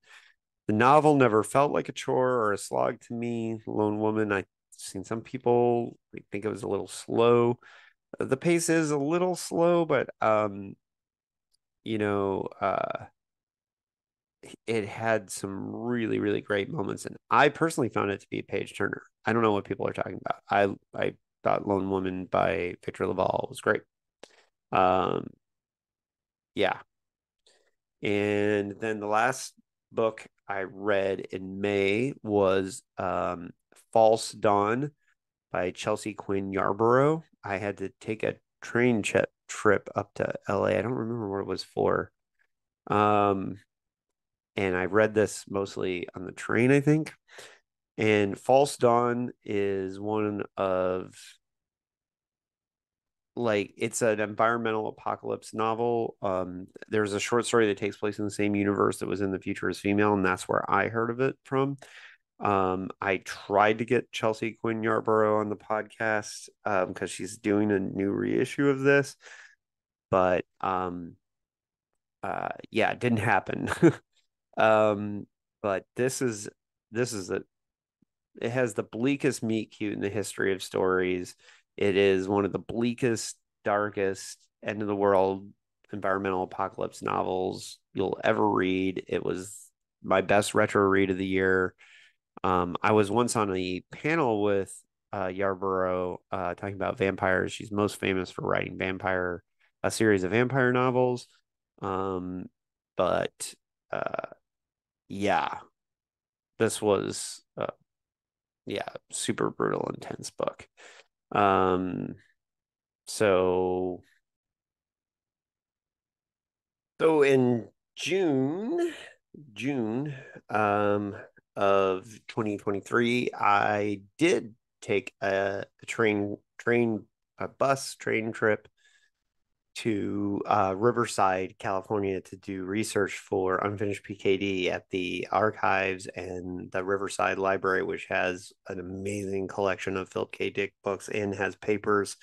The novel never felt like a chore or a slog to me. Lone Woman, I've seen some people think it was a little slow. The pace is a little slow, but you know, uh, it had some really, really great moments, and I personally found it to be a page turner. I don't know what people are talking about. I thought Lone Woman by Victor Laval was great. Um, yeah, and then the last book I read in May was False Dawn by Chelsea Quinn Yarborough. I had to take a train trip up to LA. I don't remember what it was for. Um, and I read this mostly on the train, I think. And False Dawn is one of like it's an environmental apocalypse novel. There's a short story that takes place in the same universe that was in The Future is Female, and that's where I heard of it from. I tried to get Chelsea Quinn Yarborough on the podcast because she's doing a new reissue of this, but yeah, it didn't happen. um, but this is a it has the bleakest meet cute in the history of stories. It is one of the bleakest, darkest, end of the world environmental apocalypse novels you'll ever read. It was my best retro read of the year. I was once on a panel with Yarborough talking about vampires. She's most famous for writing a series of vampire novels. Um, but yeah, this was yeah, super brutal, intense book. Um, so in June um of 2023, I did take a bus train trip to Riverside, California to do research for Unfinished PKD at the archives and the Riverside Library, which has an amazing collection of Philip K. Dick books and has papers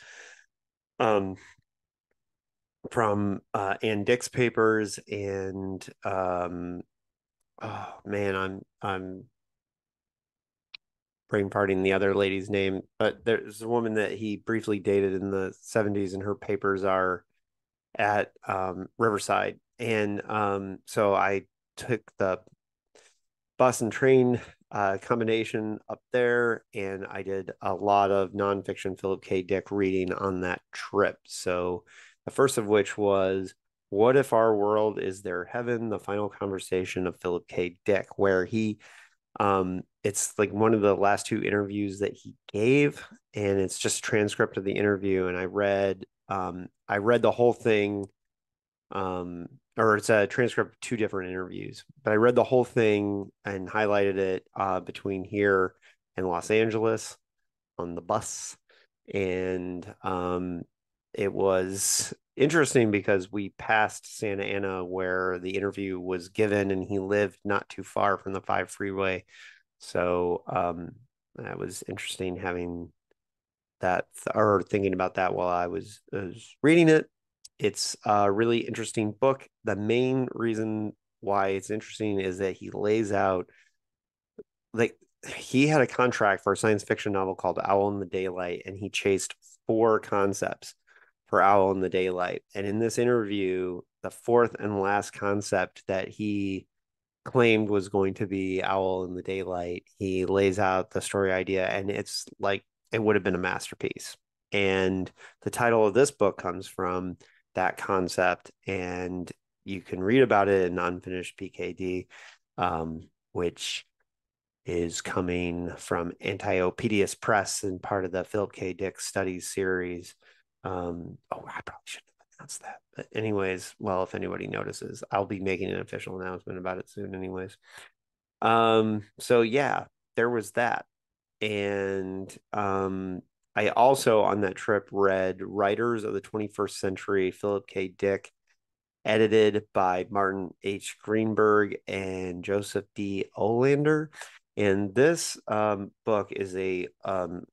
um, from Ann Dick's papers and oh man, I'm brain parting the other lady's name, but there's a woman that he briefly dated in the 70s, and her papers are at Riverside. And so I took the bus and train combination up there, and I did a lot of nonfiction Philip K. Dick reading on that trip. So the first of which was What If Our World Is Their Heaven? The Final Conversation of Philip K. Dick, where it's like one of the last two interviews that he gave, and it's just a transcript of the interview. And I read the whole thing, or it's a transcript of two different interviews, but I read the whole thing and highlighted it between here and Los Angeles on the bus. And it was interesting because we passed Santa Ana where the interview was given, and he lived not too far from the 5 freeway. So that was interesting having that or thinking about that while was reading it. It's a really interesting book. The main reason why it's interesting is that he lays out, like, he had a contract for a science fiction novel called Owl in the Daylight, and he chased 4 concepts for Owl in the Daylight. And in this interview, the fourth and last concept that he claimed was going to be Owl in the Daylight, he lays out the story idea, and it's like it would have been a masterpiece. And the title of this book comes from that concept, and you can read about it in Unfinished PKD, which is coming from Antiopidius Press and part of the Philip K. Dick Studies series. Oh, I probably shouldn't have announced that. But anyways, well, if anybody notices, I'll be making an official announcement about it soon anyways. So yeah, there was that. And I also on that trip read Writers of the 21st Century, Philip K. Dick, edited by Martin H. Greenberg and Joseph D. Olander. And this book is a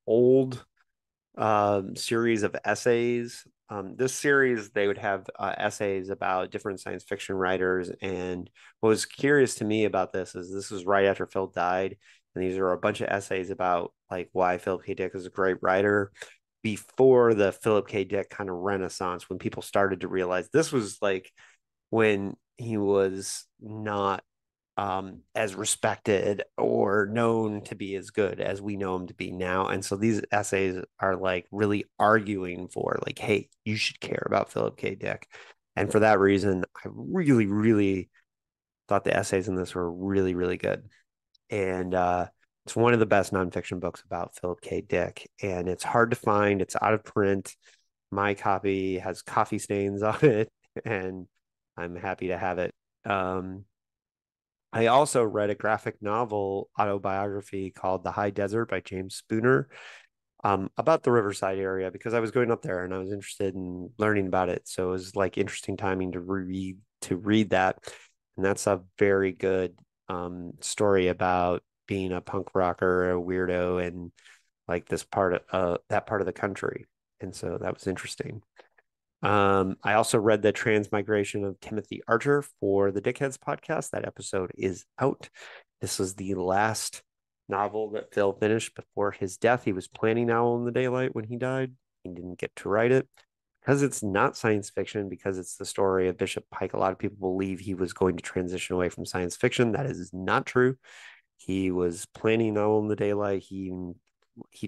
old series of essays. This series, they would have essays about different science fiction writers. And what was curious to me about this was right after Phil died. And these are a bunch of essays about like why Philip K. Dick is a great writer before the Philip K. Dick kind of renaissance, when people started to realize this was like when he was not as respected or known to be as good as we know him to be now. And so these essays are like really arguing for like, hey, you should care about Philip K. Dick. And for that reason, I really, really thought the essays in this were really, really good. And it's one of the best nonfiction books about Philip K. Dick. And it's hard to find. It's out of print. My copy has coffee stains on it, and I'm happy to have it. I also read a graphic novel autobiography called The High Desert by James Spooner, about the Riverside area, because I was going up there and I was interested in learning about it. So it was like interesting timing to read that. And that's a very good story about being a punk rocker, a weirdo, and like this part of that part of the country. And so that was interesting. I also read the Transmigration of Timothy Archer for the Dickheads podcast. That episode is out. This was the last novel that Phil finished before his death. He was planning Owl in the Daylight when he died. He didn't get to write it. because it's not science fiction, because it's the story of Bishop Pike, a lot of people believe he was going to transition away from science fiction. That is not true. He was planning Owl in the Daylight. He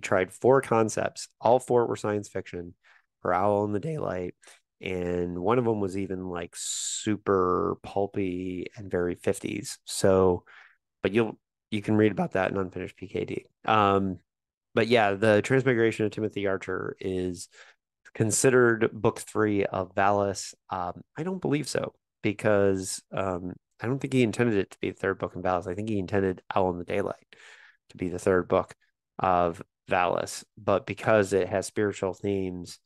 tried four concepts. All four were science fiction for Owl in the Daylight. And one of them was even like super pulpy and very 50s. So, but you can read about that in Unfinished PKD. But yeah, the Transmigration of Timothy Archer is considered book three of Valis. I don't believe so because I don't think he intended it to be the third book in Valis. I think he intended Owl in the Daylight to be the third book of Valis, but because it has spiritual themes,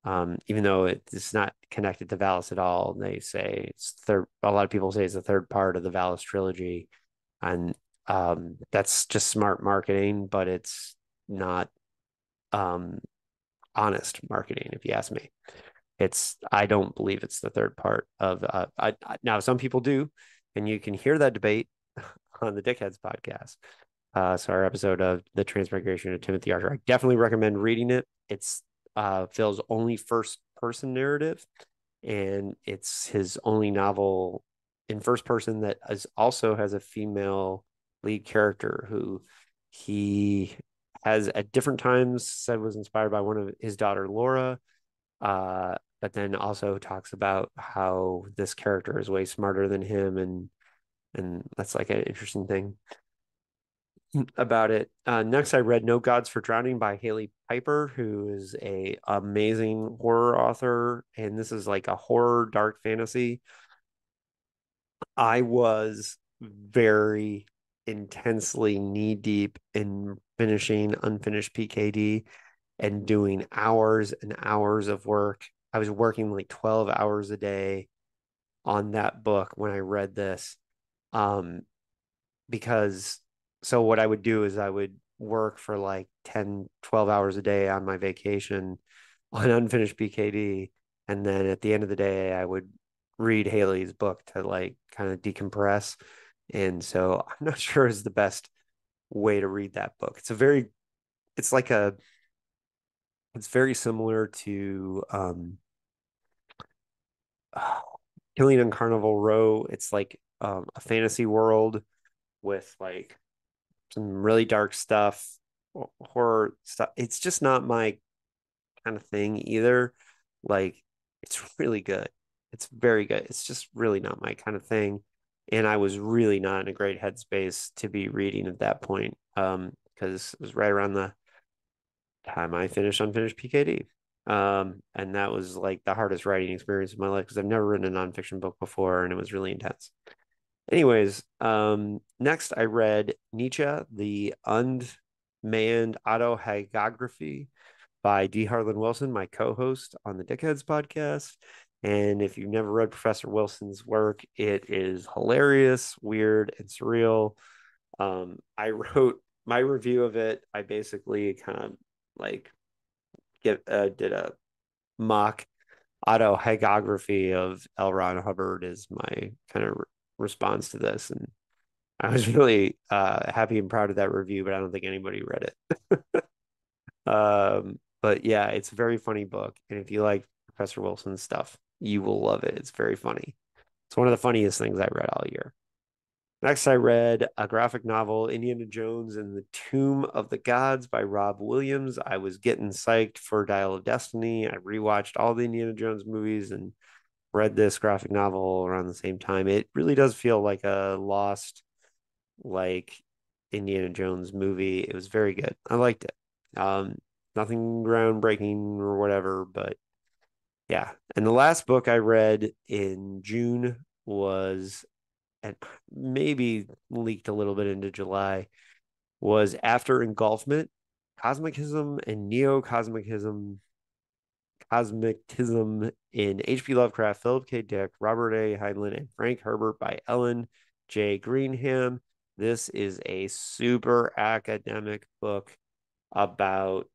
even though it's not connected to Valis at all, they say it's third. A lot of people say it's the third part of the Valis trilogy, and that's just smart marketing, but it's not um, honest marketing, if you ask me. I don't believe it's the third part of now some people do, and you can hear that debate on the Dickheads podcast. So our episode of the Transmigration of Timothy Archer. I definitely recommend reading it. It's Phil's only first person narrative, and it's his only novel in first person that also has a female lead character who he has at different times said was inspired by one of his daughter Laura, but then also talks about how this character is way smarter than him, and that's like an interesting thing about it. Next, I read No Gods for Drowning by Haley Piper, who is a amazing horror author, and this is like a horror dark fantasy. I was very intensely knee deep in finishing Unfinished PKD and doing hours and hours of work. I was working like 12 hours a day on that book when I read this. Um, because so what I would do is I would work for like 10, 12 hours a day on my vacation on Unfinished PKD. And then at the end of the day, I would read Haley's book to like kind of decompress. And so I'm not sure is the best way to read that book. It's like it's very similar to Killing on Carnival Row. It's like a fantasy world with like some really dark stuff, horror stuff. It's just not my kind of thing either. Like, it's really good. It's very good. It's just really not my kind of thing. And I was really not in a great headspace to be reading at that point. Because it was right around the time I finished Unfinished PKD. And that was like the hardest writing experience of my life because I've never written a nonfiction book before and it was really intense. Anyways, next I read Nietzsche, the Unmanned Autohagiography by D. Harlan Wilson, my co-host on the Dickheads podcast. And if you've never read Professor Wilson's work, it is hilarious, weird, and surreal. I wrote my review of it. I basically kind of like did a mock autohagiography of L. Ron Hubbard is my kind of response to this, and I was really happy and proud of that review, but I don't think anybody read it. But yeah, it's a very funny book, and if you like Professor Wilson's stuff, you will love it. It's very funny. It's one of the funniest things I read all year. Next, I read a graphic novel, Indiana Jones and the Tomb of the Gods by Rob Williams. I was getting psyched for Dial of Destiny. I rewatched all the Indiana Jones movies and read this graphic novel around the same time. It really does feel like a lost, like Indiana Jones movie. It was very good. I liked it. Nothing groundbreaking or whatever, but yeah. And the last book I read in June was, and maybe leaked a little bit into July, was After Engulfment, Cosmicism and Cosmicism in H.P. Lovecraft, Philip K. Dick, Robert A. Heinlein, and Frank Herbert by Ellen J. Greenham. This is a super academic book about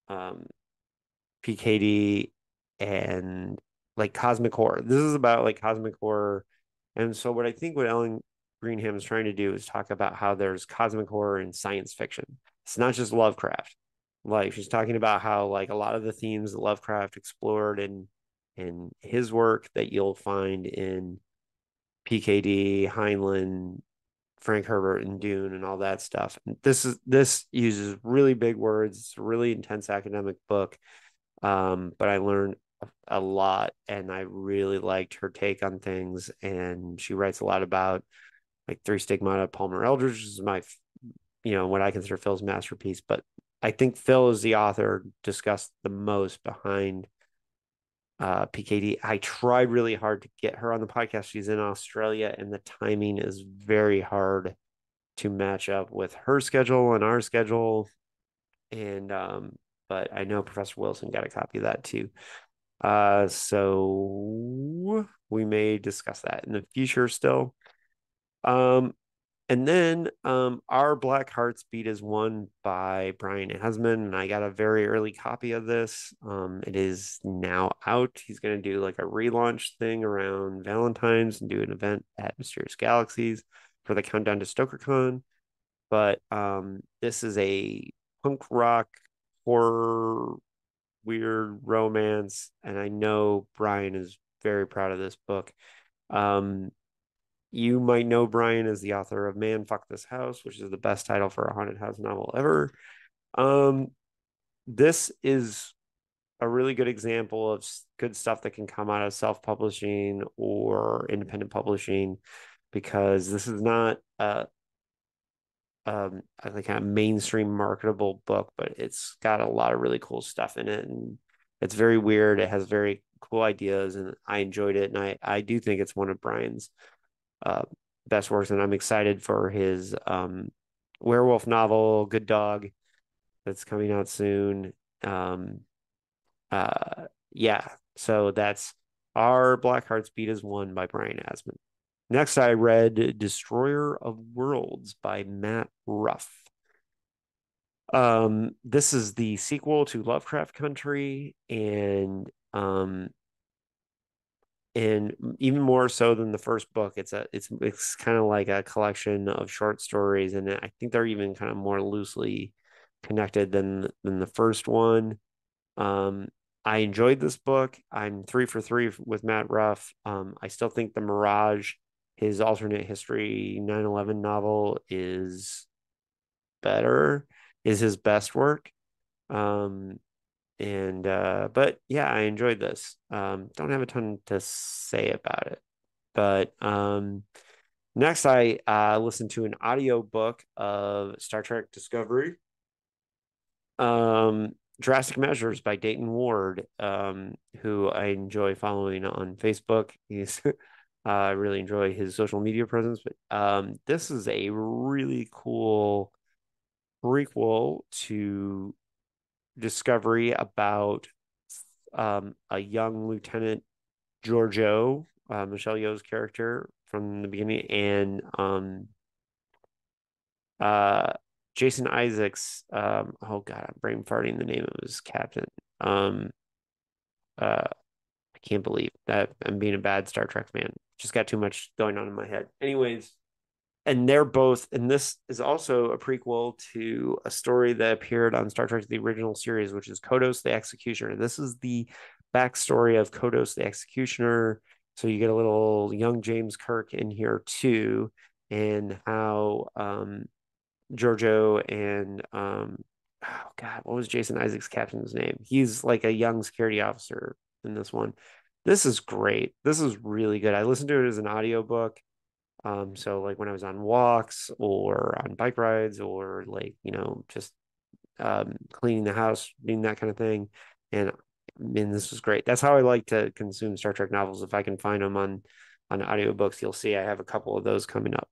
PKD and like cosmic horror. This is about like cosmic horror. And so what Ellen Greenham is trying to do is talk about how there's cosmic horror in science fiction. It's not just Lovecraft. Like she's talking about how like a lot of the themes that Lovecraft explored in and his work that you'll find in PKD, Heinlein, Frank Herbert, and Dune, and all that stuff. And this uses really big words. It's a really intense academic book, but I learned a lot, and I really liked her take on things. And she writes a lot about like Three Stigmata of Palmer Eldridge, which is my, what I consider Phil's masterpiece. But I think Phil is the author discussed the most behind PKD. I tried really hard to get her on the podcast. She's in Australia, and the timing is very hard to match up with her schedule and our schedule. And but I know Professor Wilson got a copy of that too. So we may discuss that in the future still. And then Our Black Hearts Beat is Won by Brian Asman, and I got a very early copy of this. It is now out. He's going to do like a relaunch thing around Valentine's and do an event at Mysterious Galaxies for the countdown to StokerCon. But this is a punk rock horror weird romance, and I know Brian is very proud of this book. You might know Brian as the author of Man, Fuck This House, which is the best title for a haunted house novel ever. This is a really good example of good stuff that can come out of self-publishing or independent publishing, because this is not like a mainstream marketable book, but it's got a lot of really cool stuff in it, and it's very weird. It has very cool ideas, and I enjoyed it, and I do think it's one of Brian's uh, best works, and I'm excited for his werewolf novel, Good Dog, that's coming out soon. Yeah, so that's Our Black Hearts Beat is Won by Brian Asman. Next, I read Destroyer of Worlds by Matt Ruff. This is the sequel to Lovecraft Country, and even more so than the first book, it's kind of like a collection of short stories, and I think they're even kind of more loosely connected than the first one. Um, I enjoyed this book. I'm 3 for 3 with Matt Ruff. I still think The Mirage, his alternate history 9/11 novel, is his best work. Um, and but yeah, I enjoyed this. Don't have a ton to say about it. But next I listened to an audio book of Star Trek Discovery. Drastic Measures by Dayton Ward, who I enjoy following on Facebook. He's I really enjoy his social media presence, but this is a really cool prequel to Discovery about a young Lieutenant Giorgio, Michelle Yeoh's character from the beginning, and uh, Jason Isaacs. Oh God, I'm brain farting the name of his captain. Um, I can't believe that I'm being a bad Star Trek fan. Just got too much going on in my head. Anyways, and they're both, and this is also a prequel to a story that appeared on Star Trek the original series, which is Kodos the Executioner. This is the backstory of Kodos the Executioner, so you get a little young James Kirk in here too, and how Giorgio and oh God, what was Jason Isaacs' captain's name? He's like a young security officer in this one. This is great. This is really good. I listened to it as an audiobook. So like when I was on walks or on bike rides or like, just cleaning the house, doing that kind of thing. And I mean, this was great. That's how I like to consume Star Trek novels. If I can find them on audiobooks, you'll see I have a couple of those coming up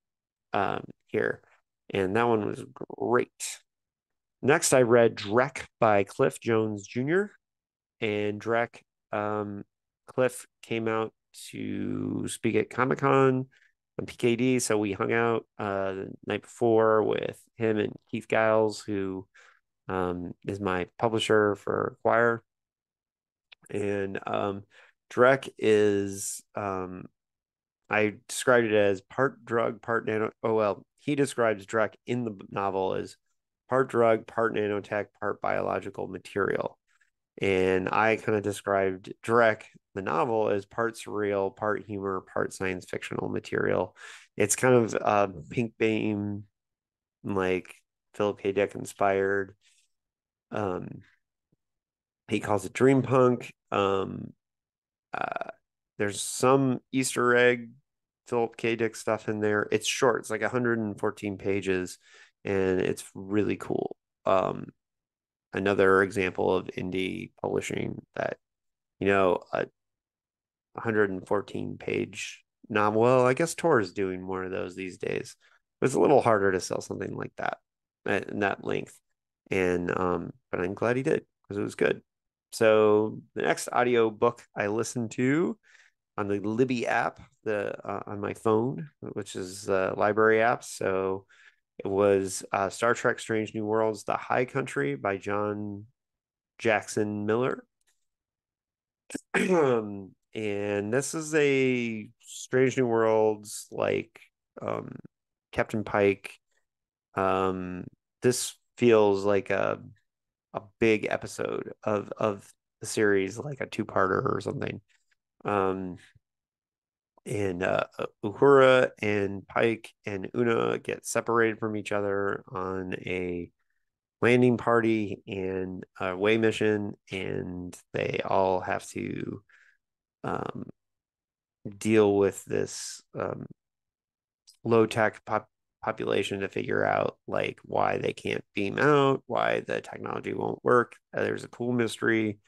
here. And that one was great. Next, I read Drek by Cliff Jones Jr. And Drek, Cliff came out to speak at Comic-Con on PKD. So we hung out the night before with him and Keith Giles, who is my publisher for Acquire. And Drek is, I described it as part drug, part nano. Oh, well, he describes Drek in the novel as part drug, part nanotech, part biological material. And I kind of described Drek, the novel is part surreal, part humor, part science fictional material. It's kind of Pink Bane, like Philip K. Dick inspired. Um, he calls it dream punk. Uh, there's some Easter egg Philip K. Dick stuff in there. It's short. It's like 114 pages, and it's really cool. Another example of indie publishing that, a 114 page novel. Well, I guess Tor is doing more of those these days. But it's a little harder to sell something like that in that length. And but I'm glad he did because it was good. So the next audio book I listened to on the Libby app, the on my phone, which is the library app. So it was Star Trek: Strange New Worlds: The High Country by John Jackson Miller. And this is a Strange New Worlds like um, Captain Pike. Um, this feels like a big episode of the series, like a two-parter or something. Um, and Uhura and Pike and Una get separated from each other on a landing party and a way mission, and they all have to um, deal with this low tech population to figure out like why they can't beam out, why the technology won't work. There's a cool mystery,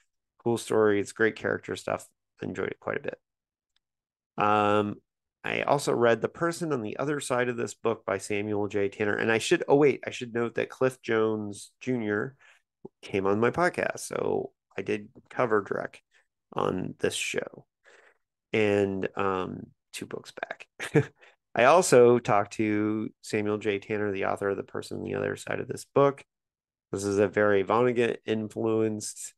cool story. It's great character stuff. Enjoyed it quite a bit. I also read The Person on the Other Side of This Book by Samuel J. Tanner. And I should note that Cliff Jones Jr. came on my podcast. So I did cover Drek on this show. And 2 books back. I also talked to Samuel J. Tanner, the author of The Person on the Other Side of This Book. This is a very Vonnegut influenced,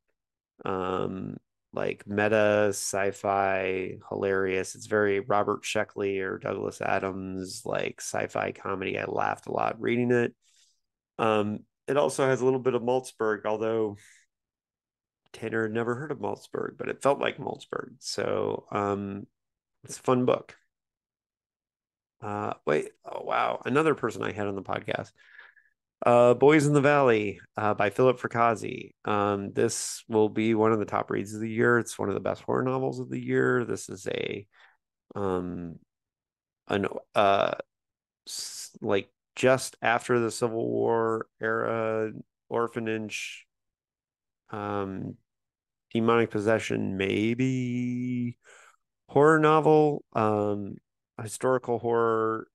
like meta sci-fi, hilarious. It's very Robert Sheckley or Douglas Adams, like sci-fi comedy. I laughed a lot reading it. It also has a little bit of Maltzberg, although Tanner had never heard of Maltzberg, but it felt like Maltzberg. So it's a fun book. Wait, oh wow, another person I had on the podcast. Boys in the Valley by Philip Fracassi. This will be one of the top reads of the year. It's one of the best horror novels of the year. This is um an like just after the Civil War era orphanage, um demonic possession, maybe horror novel, historical horror,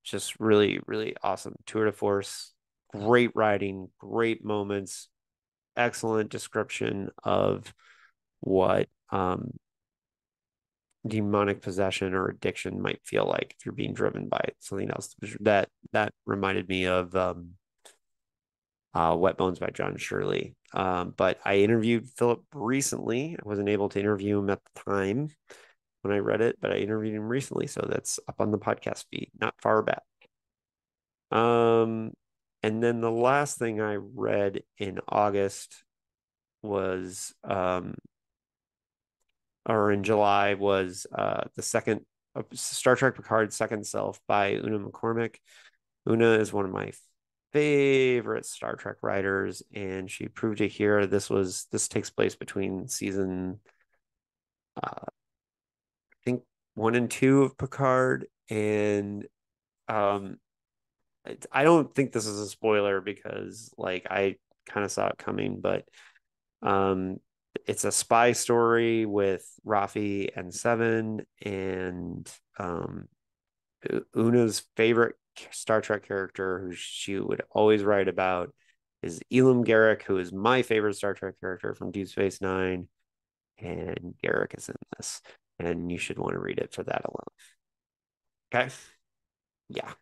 just really, really awesome. Tour de force, great writing, great moments, excellent description of what demonic possession or addiction might feel like if you're being driven by something else. That reminded me of Wet Bones by John Shirley. But I interviewed Philip recently. I wasn't able to interview him at the time when I read it, but I interviewed him recently, so that's up on the podcast feed, not far back. Um, and then the last thing I read in August was or in July was the second Star Trek Picard's Second Self by Una McCormick. Una is one of my favorite Star Trek writers, and she proved it here. This takes place between season I think 1 and 2 of Picard, and um I don't think this is a spoiler because like I kind of saw it coming, but um it's a spy story with Rafi and Seven, and Una's favorite Star Trek character, who she would always write about, is Elam Garak, who is my favorite Star Trek character from Deep Space Nine, and Garak is in this, and you should want to read it for that alone. Okay, yeah.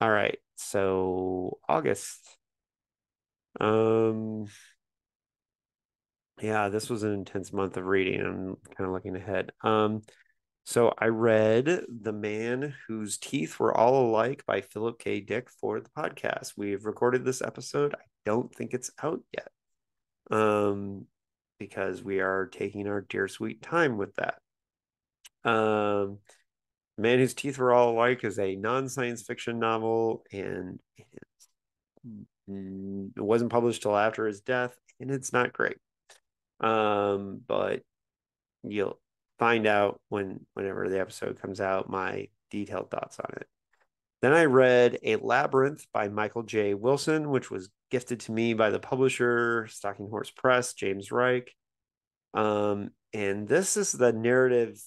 All right. So August. Um, yeah, this was an intense month of reading. I'm kind of looking ahead. So I read The Man Whose Teeth Were All Alike by Philip K. Dick for the podcast. We've recorded this episode. I don't think it's out yet. because we are taking our dear sweet time with that. Um, Man Whose Teeth Were All Alike is a non-science fiction novel, and it wasn't published till after his death, and it's not great. But you'll find out whenever the episode comes out my detailed thoughts on it. Then I read A Labyrinth by Michael J. Wilson, which was gifted to me by the publisher, Stalking Horse Press, James Reich. And this is the narrative.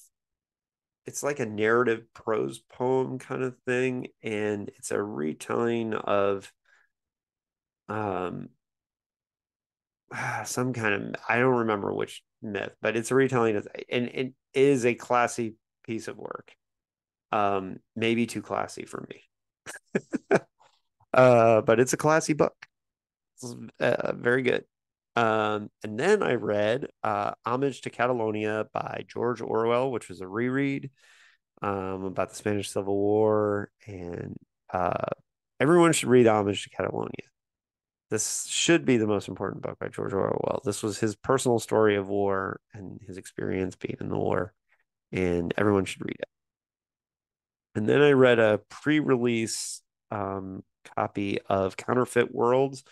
It's like a narrative prose poem kind of thing, and it's a retelling of um some kind of, I don't remember which myth, but it's a retelling of, and it is a classy piece of work. Maybe too classy for me. But it's a classy book. It's very good. And then I read Homage to Catalonia by George Orwell, which was a reread about the Spanish Civil War. And uh, everyone should read Homage to Catalonia. This should be the most important book by George Orwell. This was his personal story of war and his experience being in the war, and everyone should read it. And then I read a pre-release copy of Counterfeit Worlds,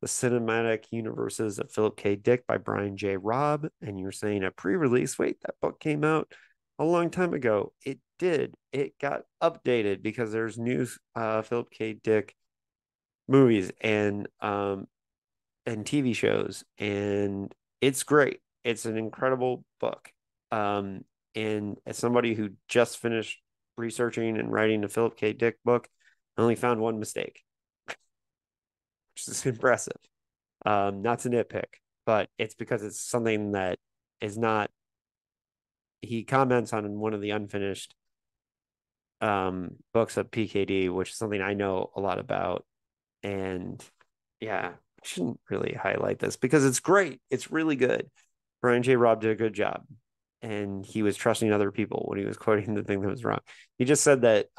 The Cinematic Universes of Philip K. Dick by Brian J. Robb. And you're saying a pre-release? Wait, that book came out a long time ago. It did. It got updated because there's new Philip K. Dick movies and TV shows, and it's great. It's an incredible book. And as somebody who just finished researching and writing a Philip K. Dick book, I only found one mistake, which is impressive. Not to nitpick, but it's because it's something that is not. He comments on one of the unfinished books of PKD, which is something I know a lot about. And yeah, I shouldn't really highlight this because it's great. It's really good. Brian J. Robb did a good job, and he was trusting other people when he was quoting the thing that was wrong. He just said that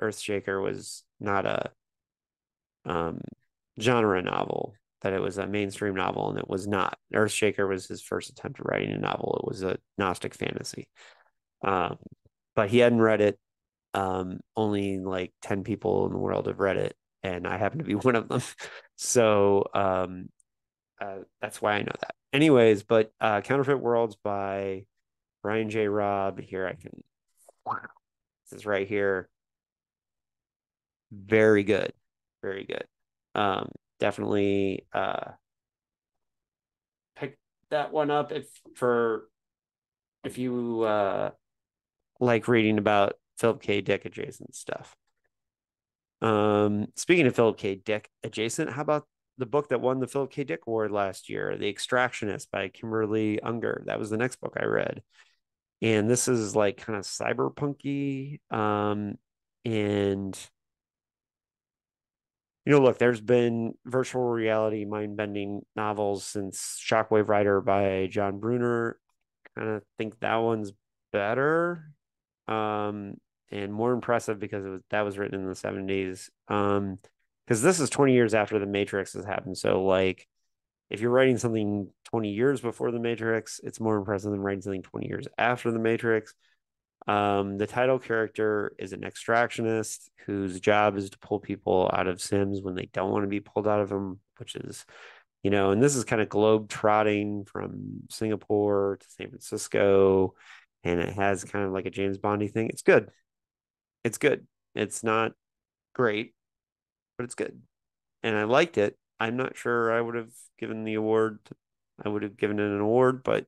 Earthshaker was not a um, genre novel, that it was a mainstream novel, and it was not. Earthshaker was his first attempt at writing a novel. It was a Gnostic fantasy. Um, but he hadn't read it. Only like 10 people in the world have read it, and I happen to be one of them. So that's why I know that. Anyways, but Counterfeit Worlds by Brian J. Robb. Here I can. Wow. This is right here. Very good. Very good. Definitely pick that one up if you like reading about Philip K. Dick adjacent stuff. Speaking of Philip K. Dick adjacent, how about the book that won the Philip K. Dick Award last year, The Extractionist by Kimberly Unger? That was the next book I read. And this is like kind of cyberpunky. And look, there's been virtual reality mind-bending novels since Shockwave Rider by John Bruner. Kind of think that one's better. And more impressive because that was written in the 70s. Because this is 20 years after the Matrix has happened. So like if you're writing something 20 years before the Matrix, it's more impressive than writing something 20 years after the Matrix. The title character is an extractionist whose job is to pull people out of Sims when they don't want to be pulled out of them, which is, and this is kind of globe trotting from Singapore to San Francisco, and it has kind of like a James Bondy thing. It's good. It's good. It's not great, but it's good. And I liked it. I'm not sure I would have given the award. I would have given it an award, but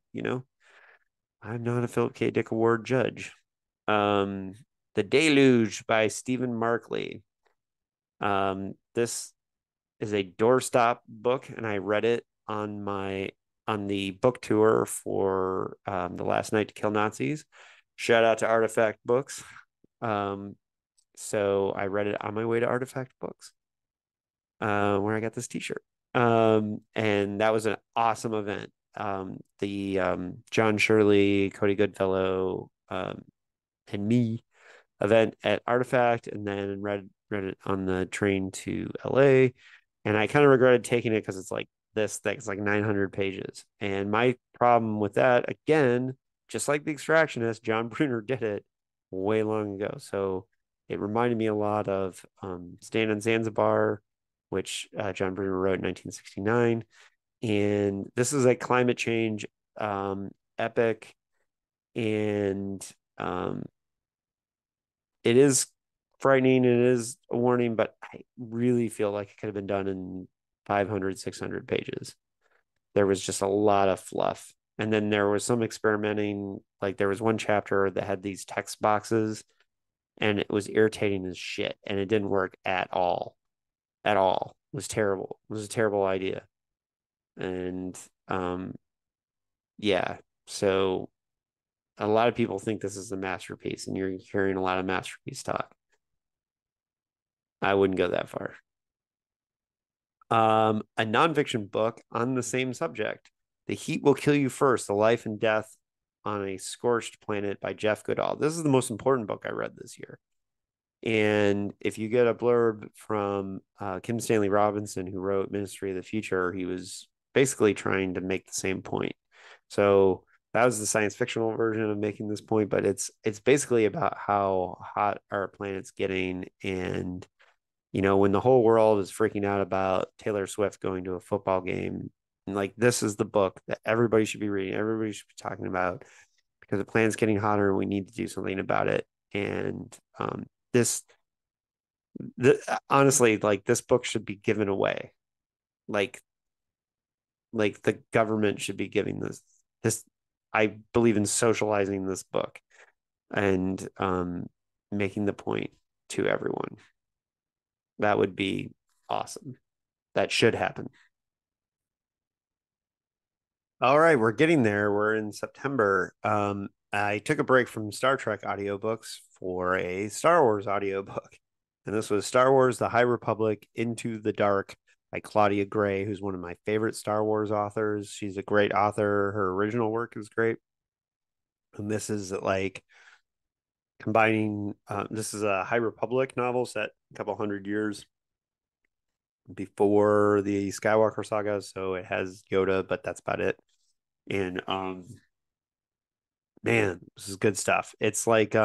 I'm not a Philip K. Dick Award judge. The Deluge by Stephen Markley. This is a doorstop book, and I read it on the book tour for The Last Night to Kill Nazis. Shout out to Artifact Books. So I read it on my way to Artifact Books, where I got this T-shirt. And that was an awesome event. The John Shirley, Cody Goodfellow, and me event at Artifact, and then read it on the train to LA. And I kind of regretted taking it because it's like this thing. It's like 900 pages. And my problem with that, again, just like The Extractionist, John Brunner did it way long ago. So it reminded me a lot of Stand on Zanzibar, which John Brunner wrote in 1969. And this is a climate change epic. And um, it is frightening. It is a warning, but I really feel like it could have been done in 500, 600 pages. There was just a lot of fluff. And then there was some experimenting. Like there was one chapter that had these text boxes and it was irritating as shit. And it didn't work at all. At all. It was terrible. It was a terrible idea. And yeah. So a lot of people think this is a masterpiece, and you're hearing a lot of masterpiece talk. I wouldn't go that far. A nonfiction book on the same subject. The Heat Will Kill You First, The Life and Death on a Scorched Planet by Jeff Goodall. This is the most important book I read this year. And if you get a blurb from Kim Stanley Robinson, who wrote Ministry of the Future, he was basically trying to make the same point. So that was the science fictional version of making this point, but it's basically about how hot our planet's getting. And when the whole world is freaking out about Taylor Swift going to a football game, like this is the book that everybody should be reading, everybody should be talking about, because the planet's getting hotter and we need to do something about it. And this honestly, like this book should be given away. Like the government should be giving this. I believe in socializing this book and making the point to everyone. That would be awesome. That should happen. All right, we're getting there. We're in September. I took a break from Star Trek audiobooks for a Star Wars audiobook. And this was Star Wars The High Republic Into the Dark by Claudia Gray, who's one of my favorite Star Wars authors. She's a great author. Her original work is great. And this is like combining, this is a High Republic novel set a couple hundred years before the Skywalker saga. So it has Yoda, but that's about it. And man, this is good stuff. It's like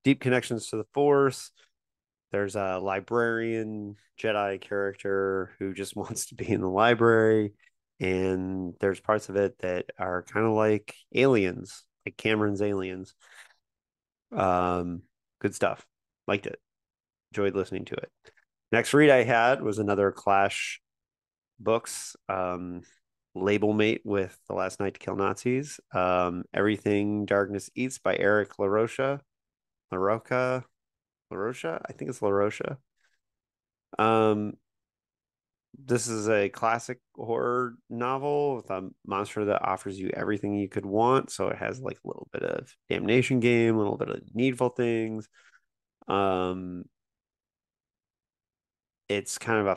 deep connections to the Force. There's a librarian Jedi character who just wants to be in the library. And there's parts of it that are kind of like Aliens, like Cameron's Aliens. Good stuff. Liked it. Enjoyed listening to it. Next read I had was another Clash books, label mate with The Last Night to Kill Nazis. Everything Darkness Eats by Eric LaRocha. LaRocha? I think it's LaRocha. Um, this is a classic horror novel with a monster that offers you everything you could want. So it has like a little bit of Damnation Game, a little bit of Needful Things. Um, it's kind of a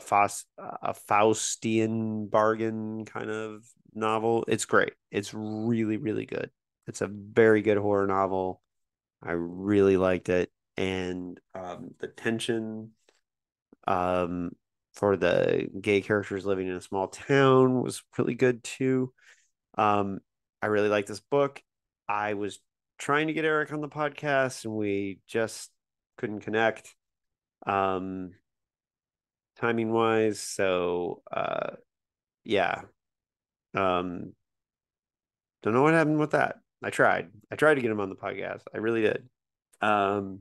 Faustian bargain kind of novel. It's great. It's really, really good. It's a very good horror novel. I really liked it. And the tension um, for the gay characters living in a small town was really good too. Um, I really like this book. I was trying to get Eric on the podcast and we just couldn't connect. Timing wise. So yeah. Um don't know what happened with that. I tried. I tried to get him on the podcast. I really did. Um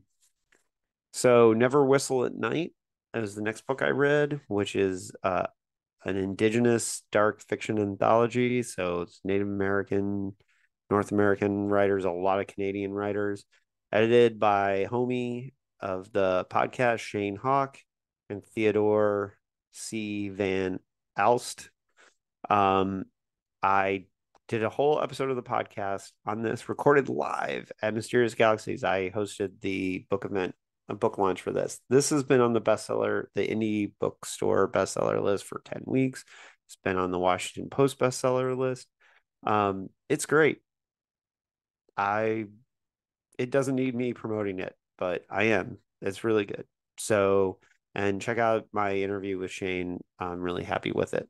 so Never Whistle at Night is the next book I read, which is an indigenous dark fiction anthology. So it's Native American, North American writers, a lot of Canadian writers, edited by homie of the podcast, Shane Hawk and Theodore C. Van Alst. Um, I did a whole episode of the podcast on this, recorded live at Mysterious Galaxies. I hosted the book event, a book launch for this. This has been on the the indie bookstore bestseller list for 10 weeks. It's been on the Washington Post bestseller list. It's great. It doesn't need me promoting it, but I am. It's really good. And check out my interview with Shane. I'm really happy with it.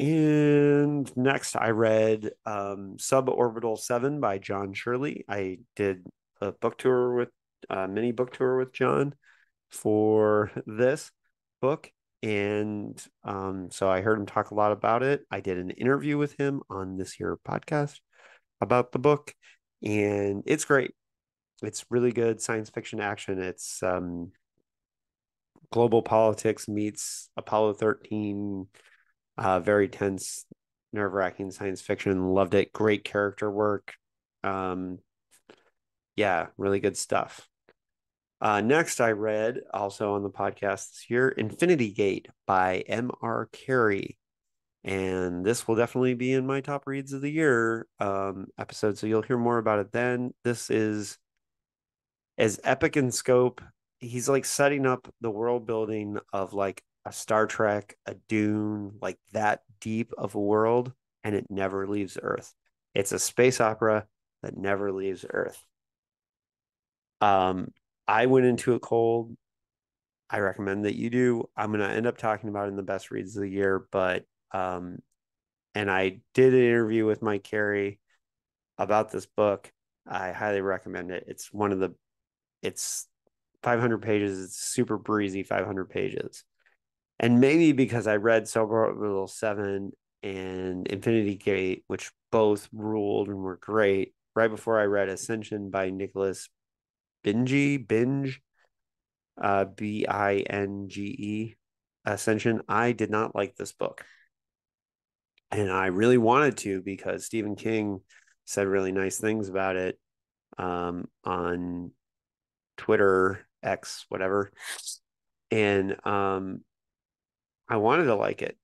And next, I read Suborbital 7 by John Shirley. I did a book tour with mini book tour with John for this book. And so I heard him talk a lot about it. I did an interview with him on this here podcast about the book, and it's great. It's really good science fiction action. It's global politics meets Apollo 13, very tense, nerve-wracking science fiction. Loved it. Great character work. Um, yeah, really good stuff. Next, I read also on the podcast this year Infinity Gate by M.R. Carey. And this will definitely be in my top reads of the year episode. So you'll hear more about it then. This is as epic in scope. He's like setting up the world building of like a Star Trek, a Dune, like that deep of a world, and it never leaves Earth. It's a space opera that never leaves Earth. Um, I went into it cold. I recommend that you do. I'm gonna end up talking about it in the best reads of the year, but and I did an interview with Mike Carey about this book. I highly recommend it. It's 500 pages. It's super breezy 500 pages. And maybe because I read Sober Little 7 and Infinity Gate, which both ruled and were great, right before I read Ascension by Nicholas Binge, Binge, Ascension. I did not like this book. And I really wanted to because Stephen King said really nice things about it on Twitter, X, whatever. And I wanted to like it.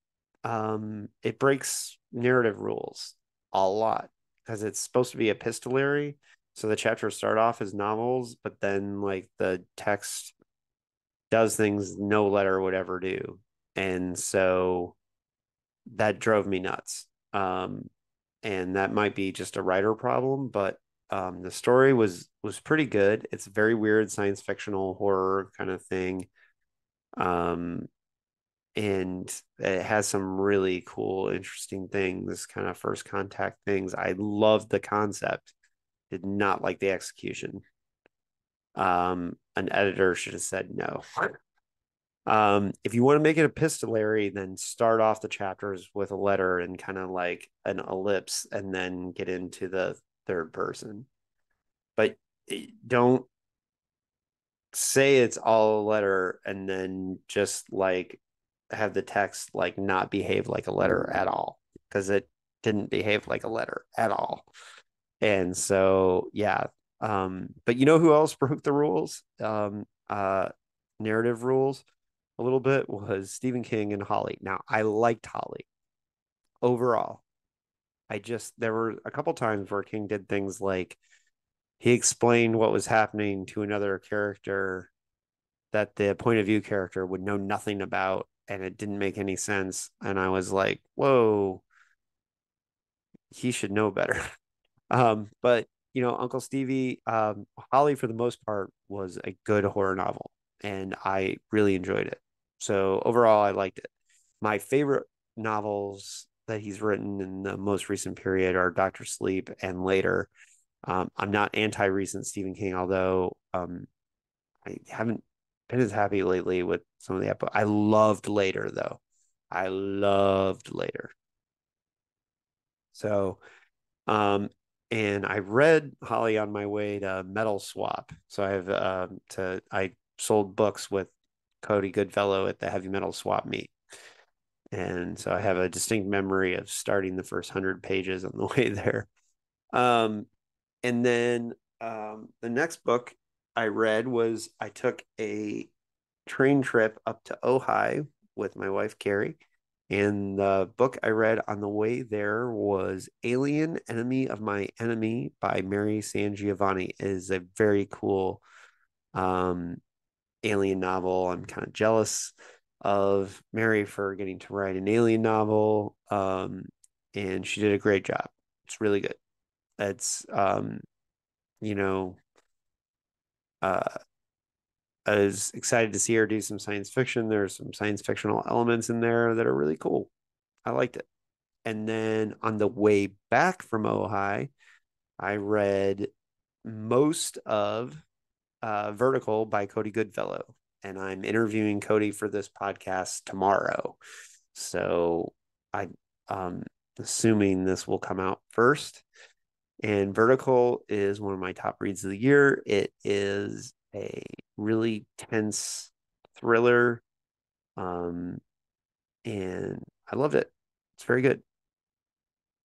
It breaks narrative rules a lot because it's supposed to be epistolary. So the chapters start off as novels, but then like the text does things no letter would ever do. And so that drove me nuts. And that might be just a writer problem, but the story was pretty good. It's a very weird science fictional horror kind of thing. Um, and it has some really cool, interesting things, kind of first contact things. I loved the concept, did not like the execution. An editor should have said no. If you want to make it epistolary, then start off the chapters with a letter and kind of like an ellipse and then get into the third person. But don't say it's all a letter and then just like have the text like not behave like a letter at all because it didn't behave like a letter at all. And so, yeah. But you know who else broke the rules? Narrative rules a little bit was Stephen King and Holly. Now, I liked Holly overall. There were a couple times where King did things like he explained what was happening to another character that the point of view character would know nothing about, and it didn't make any sense. And I was like, whoa, he should know better. But Uncle Stevie, Holly for the most part was a good horror novel, and I really enjoyed it. So overall, I liked it. My favorite novels that he's written in the most recent period are Doctor Sleep and Later. I'm not anti-recent Stephen King, although I haven't been as happy lately with some of the episodes. I loved Later though. I loved Later. So and I read Holly on my way to Metal Swap. So I sold books with Cody Goodfellow at the Heavy Metal Swap meet. And so I have a distinct memory of starting the first 100 pages on the way there. Um, and then the next book I read was I took a train trip up to Ojai with my wife, Carrie. And the book I read on the way there was Alien Enemy of My Enemy by Mary San Giovanni. It is a very cool um, alien novel. I'm kind of jealous of Mary for getting to write an alien novel. And she did a great job. It's really good. It's you know, uh I was excited to see her do some science fiction. There's some science fictional elements in there that are really cool. I liked it. And then on the way back from Ojai, I read most of Vertical by Cody Goodfellow. And I'm interviewing Cody for this podcast tomorrow. So I assuming this will come out first. And Vertical is one of my top reads of the year. It is a really tense thriller. And I loved it. It's very good.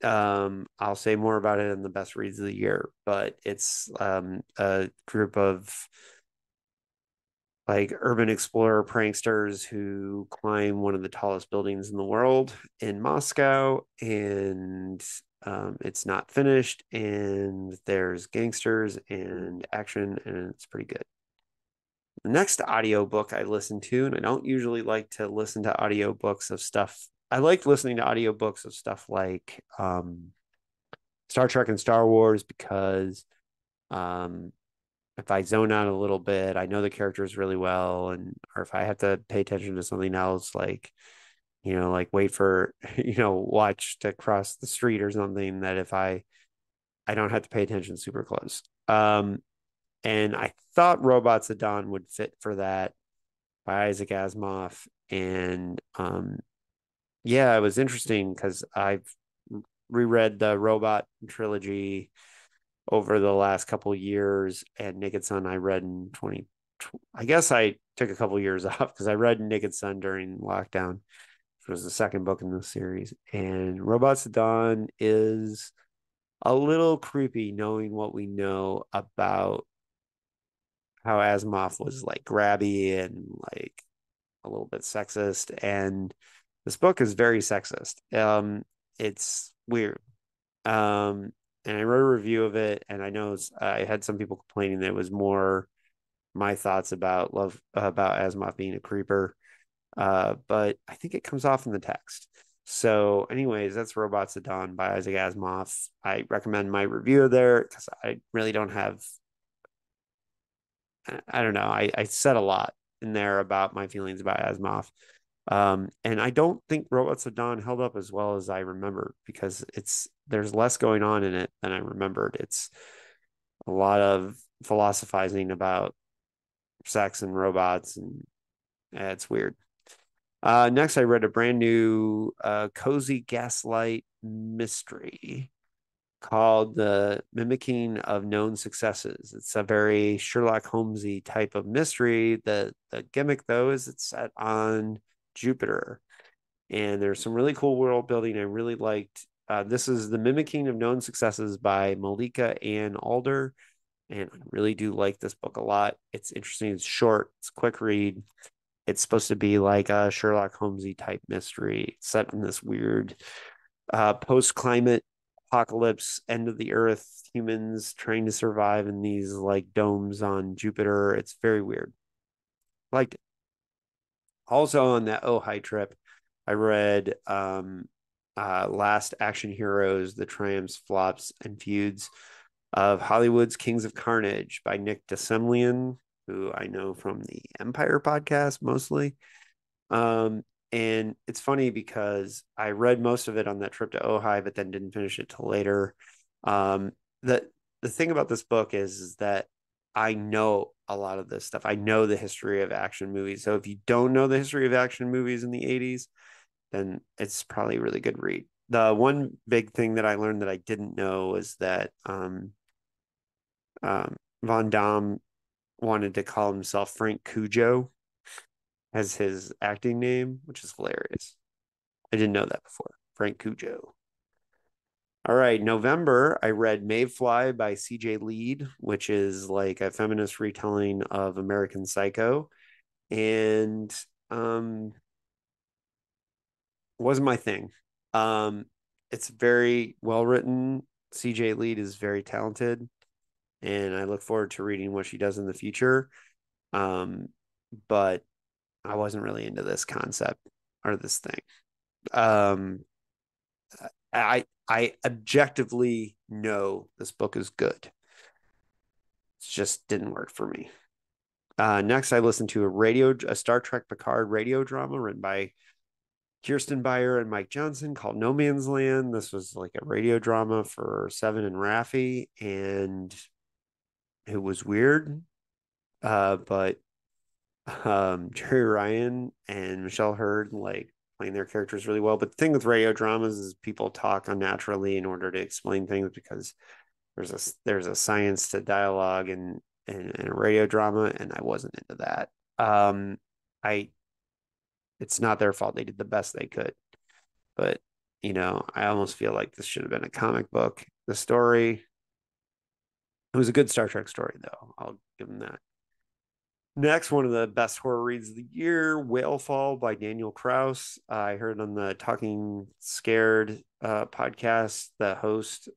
I'll say more about it in the best reads of the year, but it's a group of like urban explorer pranksters who climb one of the tallest buildings in the world in Moscow, and it's not finished, and there's gangsters and action, and it's pretty good. The next audiobook I listened to, and I don't usually like to listen to audiobooks of stuff. I like listening to audiobooks of stuff like Star Trek and Star Wars because um, if I zone out a little bit, I know the characters really well, and or if I have to pay attention to something else, like like wait for watch to cross the street or something, that if I don't have to pay attention super close. And I thought Robots of Dawn would fit for that by Isaac Asimov, and yeah, it was interesting because I've reread the Robot trilogy over the last couple of years, and Naked Sun I read in 20. I guess I took a couple of years off because I read Naked Sun during lockdown, which was the second book in the series. And Robots of Dawn is a little creepy, knowing what we know about how Asimov was like grabby and like a little bit sexist. And this book is very sexist. It's weird. And I wrote a review of it, and I know I had some people complaining that it was more my thoughts about love about Asimov being a creeper, but I think it comes off in the text. So, anyways, that's Robots of Dawn by Isaac Asimov. I recommend my review there because I really don't have. I don't know. I said a lot in there about my feelings about Asimov. And I don't think Robots of Dawn held up as well as I remembered because there's less going on in it than I remembered. It's a lot of philosophizing about sex and robots, and it's weird. Next, I read a brand new cozy gaslight mystery called The Mimicking of Known Successes. It's a very Sherlock Holmesy type of mystery. The gimmick, though, is it's set on Jupiter, and there's some really cool world building I really liked. This is The Mimicking of Known Successes by Malika Ann Alder, and I really do like this book a lot. It's interesting. It's short. It's a quick read. It's supposed to be like a Sherlock Holmesy type mystery set in this weird post-climate apocalypse, end of the earth, humans trying to survive in these like domes on Jupiter. It's very weird. Liked it. Also on that Ojai trip, I read Last Action Heroes, The Triumphs, Flops, and Feuds of Hollywood's Kings of Carnage by Nick DeSemlian, who I know from the Empire podcast mostly. And it's funny because I read most of it on that trip to Ojai, but then didn't finish it till later. Um, the the thing about this book is that I know a lot of this stuff. I know the history of action movies. So if you don't know the history of action movies in the 80s, then it's probably a really good read. The one big thing that I learned that I didn't know was that Von Damme wanted to call himself Frank Cujo as his acting name, which is hilarious. I didn't know that before. Frank Cujo. All right, November, I read Mayfly by CJ Lead, which is like a feminist retelling of American Psycho. And wasn't my thing. Um, it's very well written. CJ Lead is very talented, and I look forward to reading what she does in the future. Um, but I wasn't really into this concept or this thing. Um, I objectively know this book is good. It just didn't work for me. Next, I listened to a Star Trek Picard radio drama written by Kirsten Beyer and Mike Johnson called No Man's Land. This was like a radio drama for Seven and Raffi, and it was weird. But Jerry Ryan and Michelle Hurd like playing their characters really well. But the thing with radio dramas is people talk unnaturally in order to explain things because there's a science to dialogue and a radio drama, and I wasn't into that. I It's not their fault. They did the best they could. But, I almost feel like this should have been a comic book. The story, it was a good Star Trek story, though. I'll give them that. Next, one of the best horror reads of the year, Whale Fall by Daniel Kraus. I heard on the Talking Scared podcast, the host,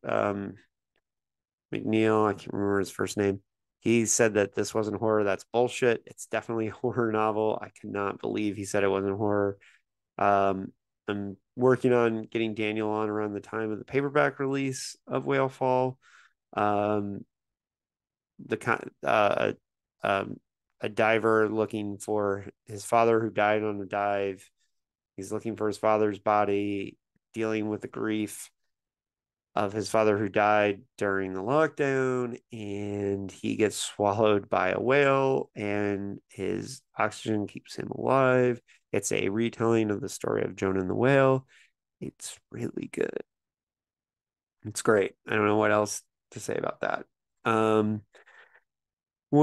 McNeil, I can't remember his first name. He said that this wasn't horror. That's bullshit. It's definitely a horror novel. I cannot believe he said it wasn't horror. I'm working on getting Daniel on around the time of the paperback release of Whale Fall. The a diver looking for his father who died on a dive. He's looking for his father's body, dealing with the grief of his father who died during the lockdown, and he gets swallowed by a whale, and his oxygen keeps him alive. It's a retelling of the story of Jonah and the whale. It's really good. It's great. I don't know what else to say about that. One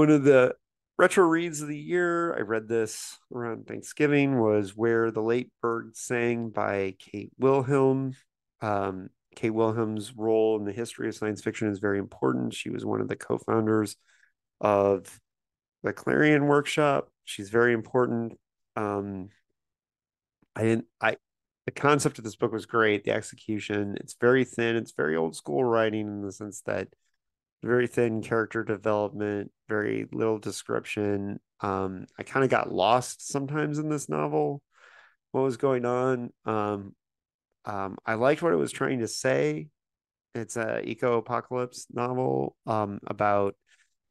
of the retro reads of the year, I read this around Thanksgiving, was Where the Late Bird Sang by Kate Wilhelm. Kate Wilhelm's role in the history of science fiction is very important. She was one of the co-founders of the Clarion Workshop. She's very important. The concept of this book was great. The execution, it's very thin. It's very old school writing in the sense that very thin character development, very little description. I kind of got lost sometimes in this novel. What was going on? I liked what it was trying to say. It's a eco-apocalypse novel about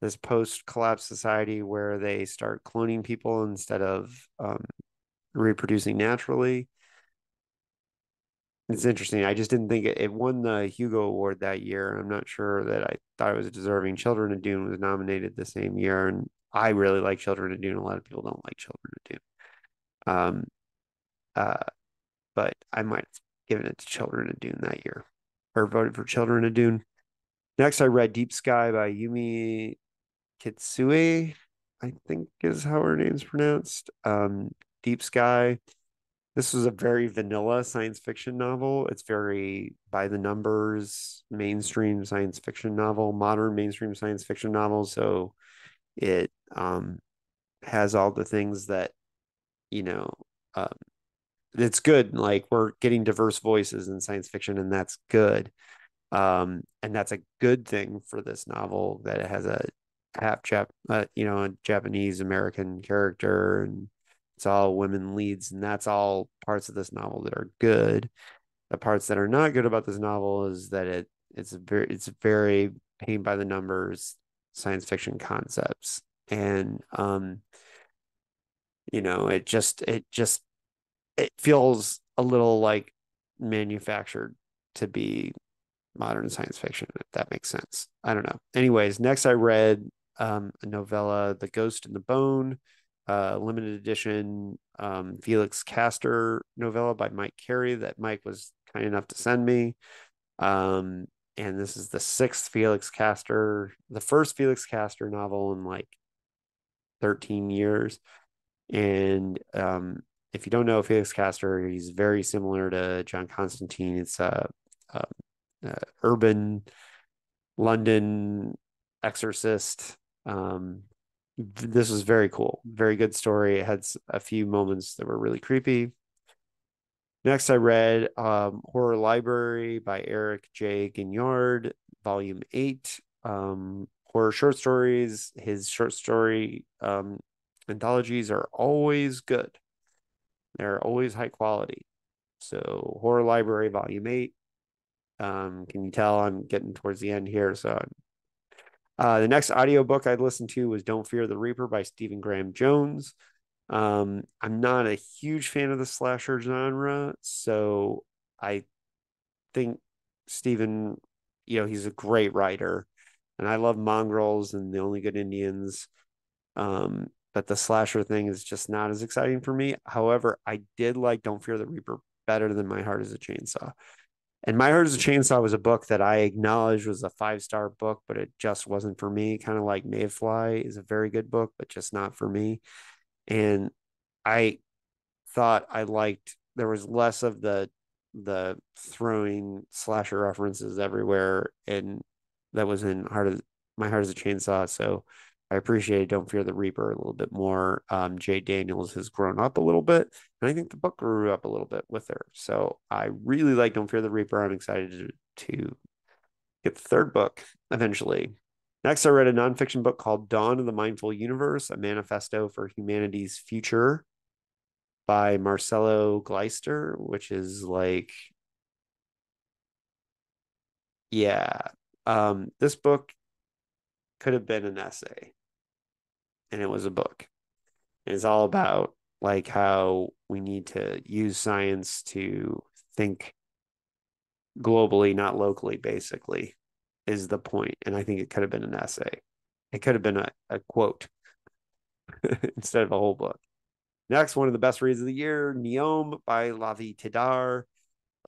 this post-collapse society where they start cloning people instead of reproducing naturally. It's interesting. I just didn't think it won the Hugo Award that year. I'm not sure that I thought it was deserving. Children of Dune was nominated the same year, and I really like Children of Dune. A lot of people don't like Children of Dune. Um, uh, but I might have given it to Children of Dune that year, or voted for Children of Dune. Next, I read Deep Sky by Yumi Kitsue, I think is how her name's pronounced. Deep Sky. This was a very vanilla science fiction novel. It's very by the numbers, mainstream science fiction novel, modern mainstream science fiction novel. So it has all the things that, you know, um, it's good. Like we're getting diverse voices in science fiction, and that's good. And that's a good thing for this novel that it has a a Japanese American character, and it's all women leads, and that's all parts of this novel that are good. The parts that are not good about this novel is that it's very paint by the numbers science fiction concepts, and it feels a little like manufactured to be modern science fiction, if that makes sense. I don't know. Anyways, next I read a novella, The Ghost in the Bone, limited edition Felix Castor novella by Mike Carey that Mike was kind enough to send me. And this is the first Felix Castor novel in like 13 years. And if you don't know Felix Castor, he's very similar to John Constantine. It's a urban London exorcist. This was very cool, very good story. It had a few moments that were really creepy. Next, I read Horror Library by Eric J. Gignard, Volume 8. Horror short stories. His short story anthologies are always good. They're always high quality. So, Horror Library, Volume 8. Can you tell I'm getting towards the end here? So, the next audiobook I'd listened to was Don't Fear the Reaper by Stephen Graham Jones. I'm not a huge fan of the slasher genre, so I think Stephen, he's a great writer, and I love Mongrels and The Only Good Indians. But the slasher thing is just not as exciting for me. However, I did like Don't Fear the Reaper better than My Heart is a Chainsaw. And My Heart is a Chainsaw was a book that I acknowledged was a 5-star book, but it just wasn't for me. Kind of like Mayfly is a very good book, but just not for me. And I thought I liked there was less of the throwing slasher references everywhere, and that was in My Heart is a Chainsaw. So I appreciate Don't Fear the Reaper a little bit more. Jay Daniels has grown up a little bit, and I think the book grew up a little bit with her. So I really like Don't Fear the Reaper. I'm excited to get the third book eventually. Next, I read a nonfiction book called Dawn of the Mindful Universe, a manifesto for humanity's future by Marcelo Gleister, which is like, yeah, this book could have been an essay, and it was a book. And it's all about like how we need to use science to think globally, not locally, basically, is the point. And I think it could have been an essay. It could have been a quote instead of a whole book. Next, one of the best reads of the year, Neom by Lavi Tidar,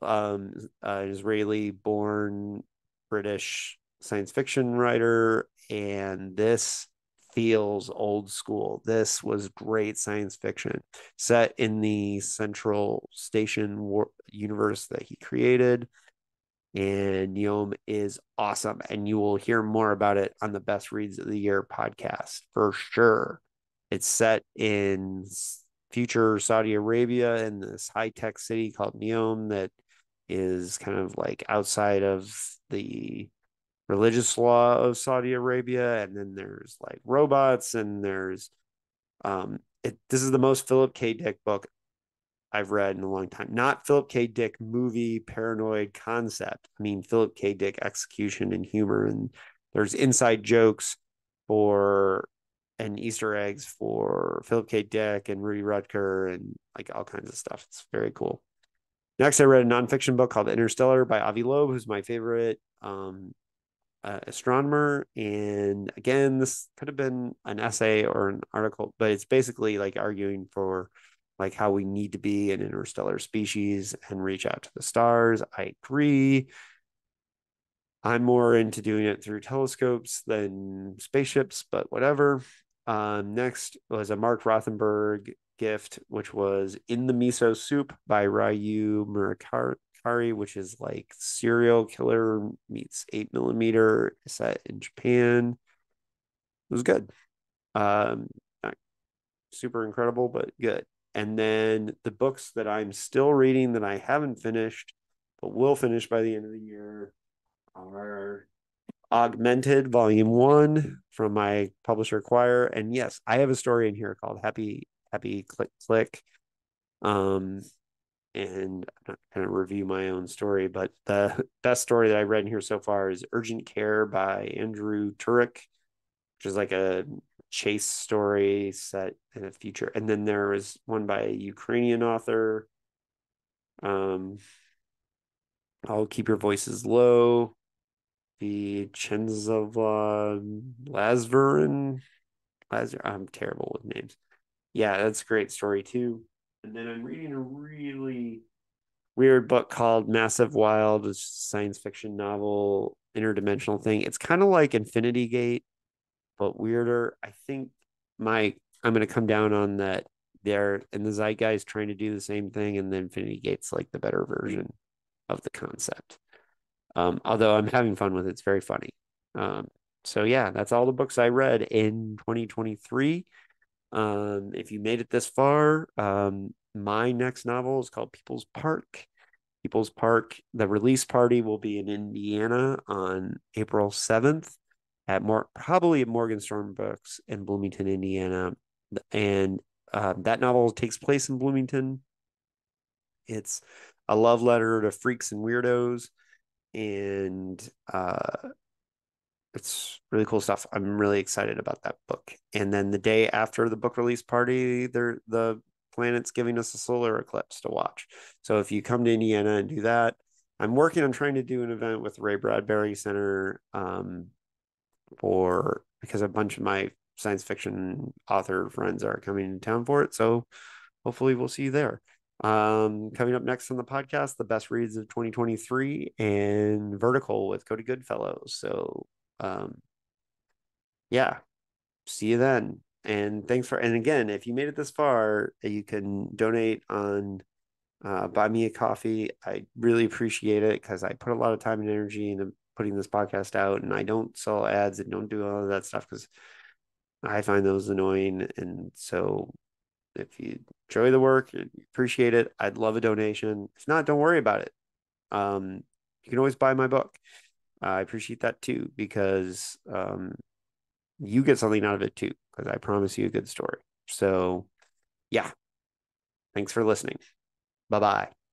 an Israeli born British science fiction writer. And this feels old school. This was great science fiction set in the Central Station universe that he created. And Neom is awesome. And you will hear more about it on the Best Reads of the Year podcast for sure. It's set in future Saudi Arabia in this high tech city called Neom that is kind of like outside of the religious law of Saudi Arabia. And then there's like robots, and there's this is the most Philip K. Dick book I've read in a long time. Not Philip K. Dick movie paranoid concept. I mean Philip K. Dick execution and humor, and there's inside jokes for and Easter eggs for Philip K. Dick and Rudy Rutger and like all kinds of stuff. It's very cool. Next, I read a nonfiction book called Interstellar by Avi Loeb, who's my favorite astronomer. And again, this could have been an essay or an article, but it's basically like arguing for like how we need to be an interstellar species and reach out to the stars. I agree. I'm more into doing it through telescopes than spaceships, but whatever. Next was a Mark Rothenberg gift, which was In the Miso Soup by Ryu Murakari, which is like serial killer meets 8mm set in Japan. It was good. Not super incredible, but good. And then the books that I'm still reading that I haven't finished, but will finish by the end of the year are Augmented Volume 1 from my publisher Choir. And yes, I have a story in here called Happy Click Click. Um, and I'm not going to review my own story, but the best story that I read in here so far is Urgent Care by Andrew Turek, which is like a chase story set in the future. And then there was one by a Ukrainian author. I'll Keep Your Voices Low. The Chenzova Lasverin. I'm terrible with names. Yeah, that's a great story too. And then I'm reading a really weird book called Massive Wild, it's a science fiction novel, interdimensional thing. It's kind of like Infinity Gate, but weirder. I think I'm gonna come down on that they're in the zeitgeist trying to do the same thing, and then Infinity Gate's like the better version of the concept. Although I'm having fun with it, it's very funny. Um, so yeah, that's all the books I read in 2023. If you made it this far, my next novel is called People's Park. People's Park, the release party will be in Indiana on April 7th at probably at Morgenstern Books in Bloomington, Indiana. And that novel takes place in Bloomington. It's a love letter to freaks and weirdos, and it's really cool stuff. I'm really excited about that book. And then the day after the book release party, the planet's giving us a solar eclipse to watch. So if you come to Indiana and do that, I'm working on trying to do an event with Ray Bradbury Center for because a bunch of my science fiction author friends are coming to town for it. So hopefully we'll see you there. Coming up next on the podcast, the best reads of 2023 and Vertical with Cody Goodfellow. So um, yeah, see you then. And thanks for, and again, if you made it this far, you can donate on Buy Me a Coffee. I really appreciate it because I put a lot of time and energy into putting this podcast out, and I don't sell ads and don't do all of that stuff because I find those annoying. And so if you enjoy the work, appreciate it, I'd love a donation. If not, don't worry about it. You can always buy my book. I appreciate that too because you get something out of it too because I promise you a good story. So, yeah, thanks for listening. Bye bye.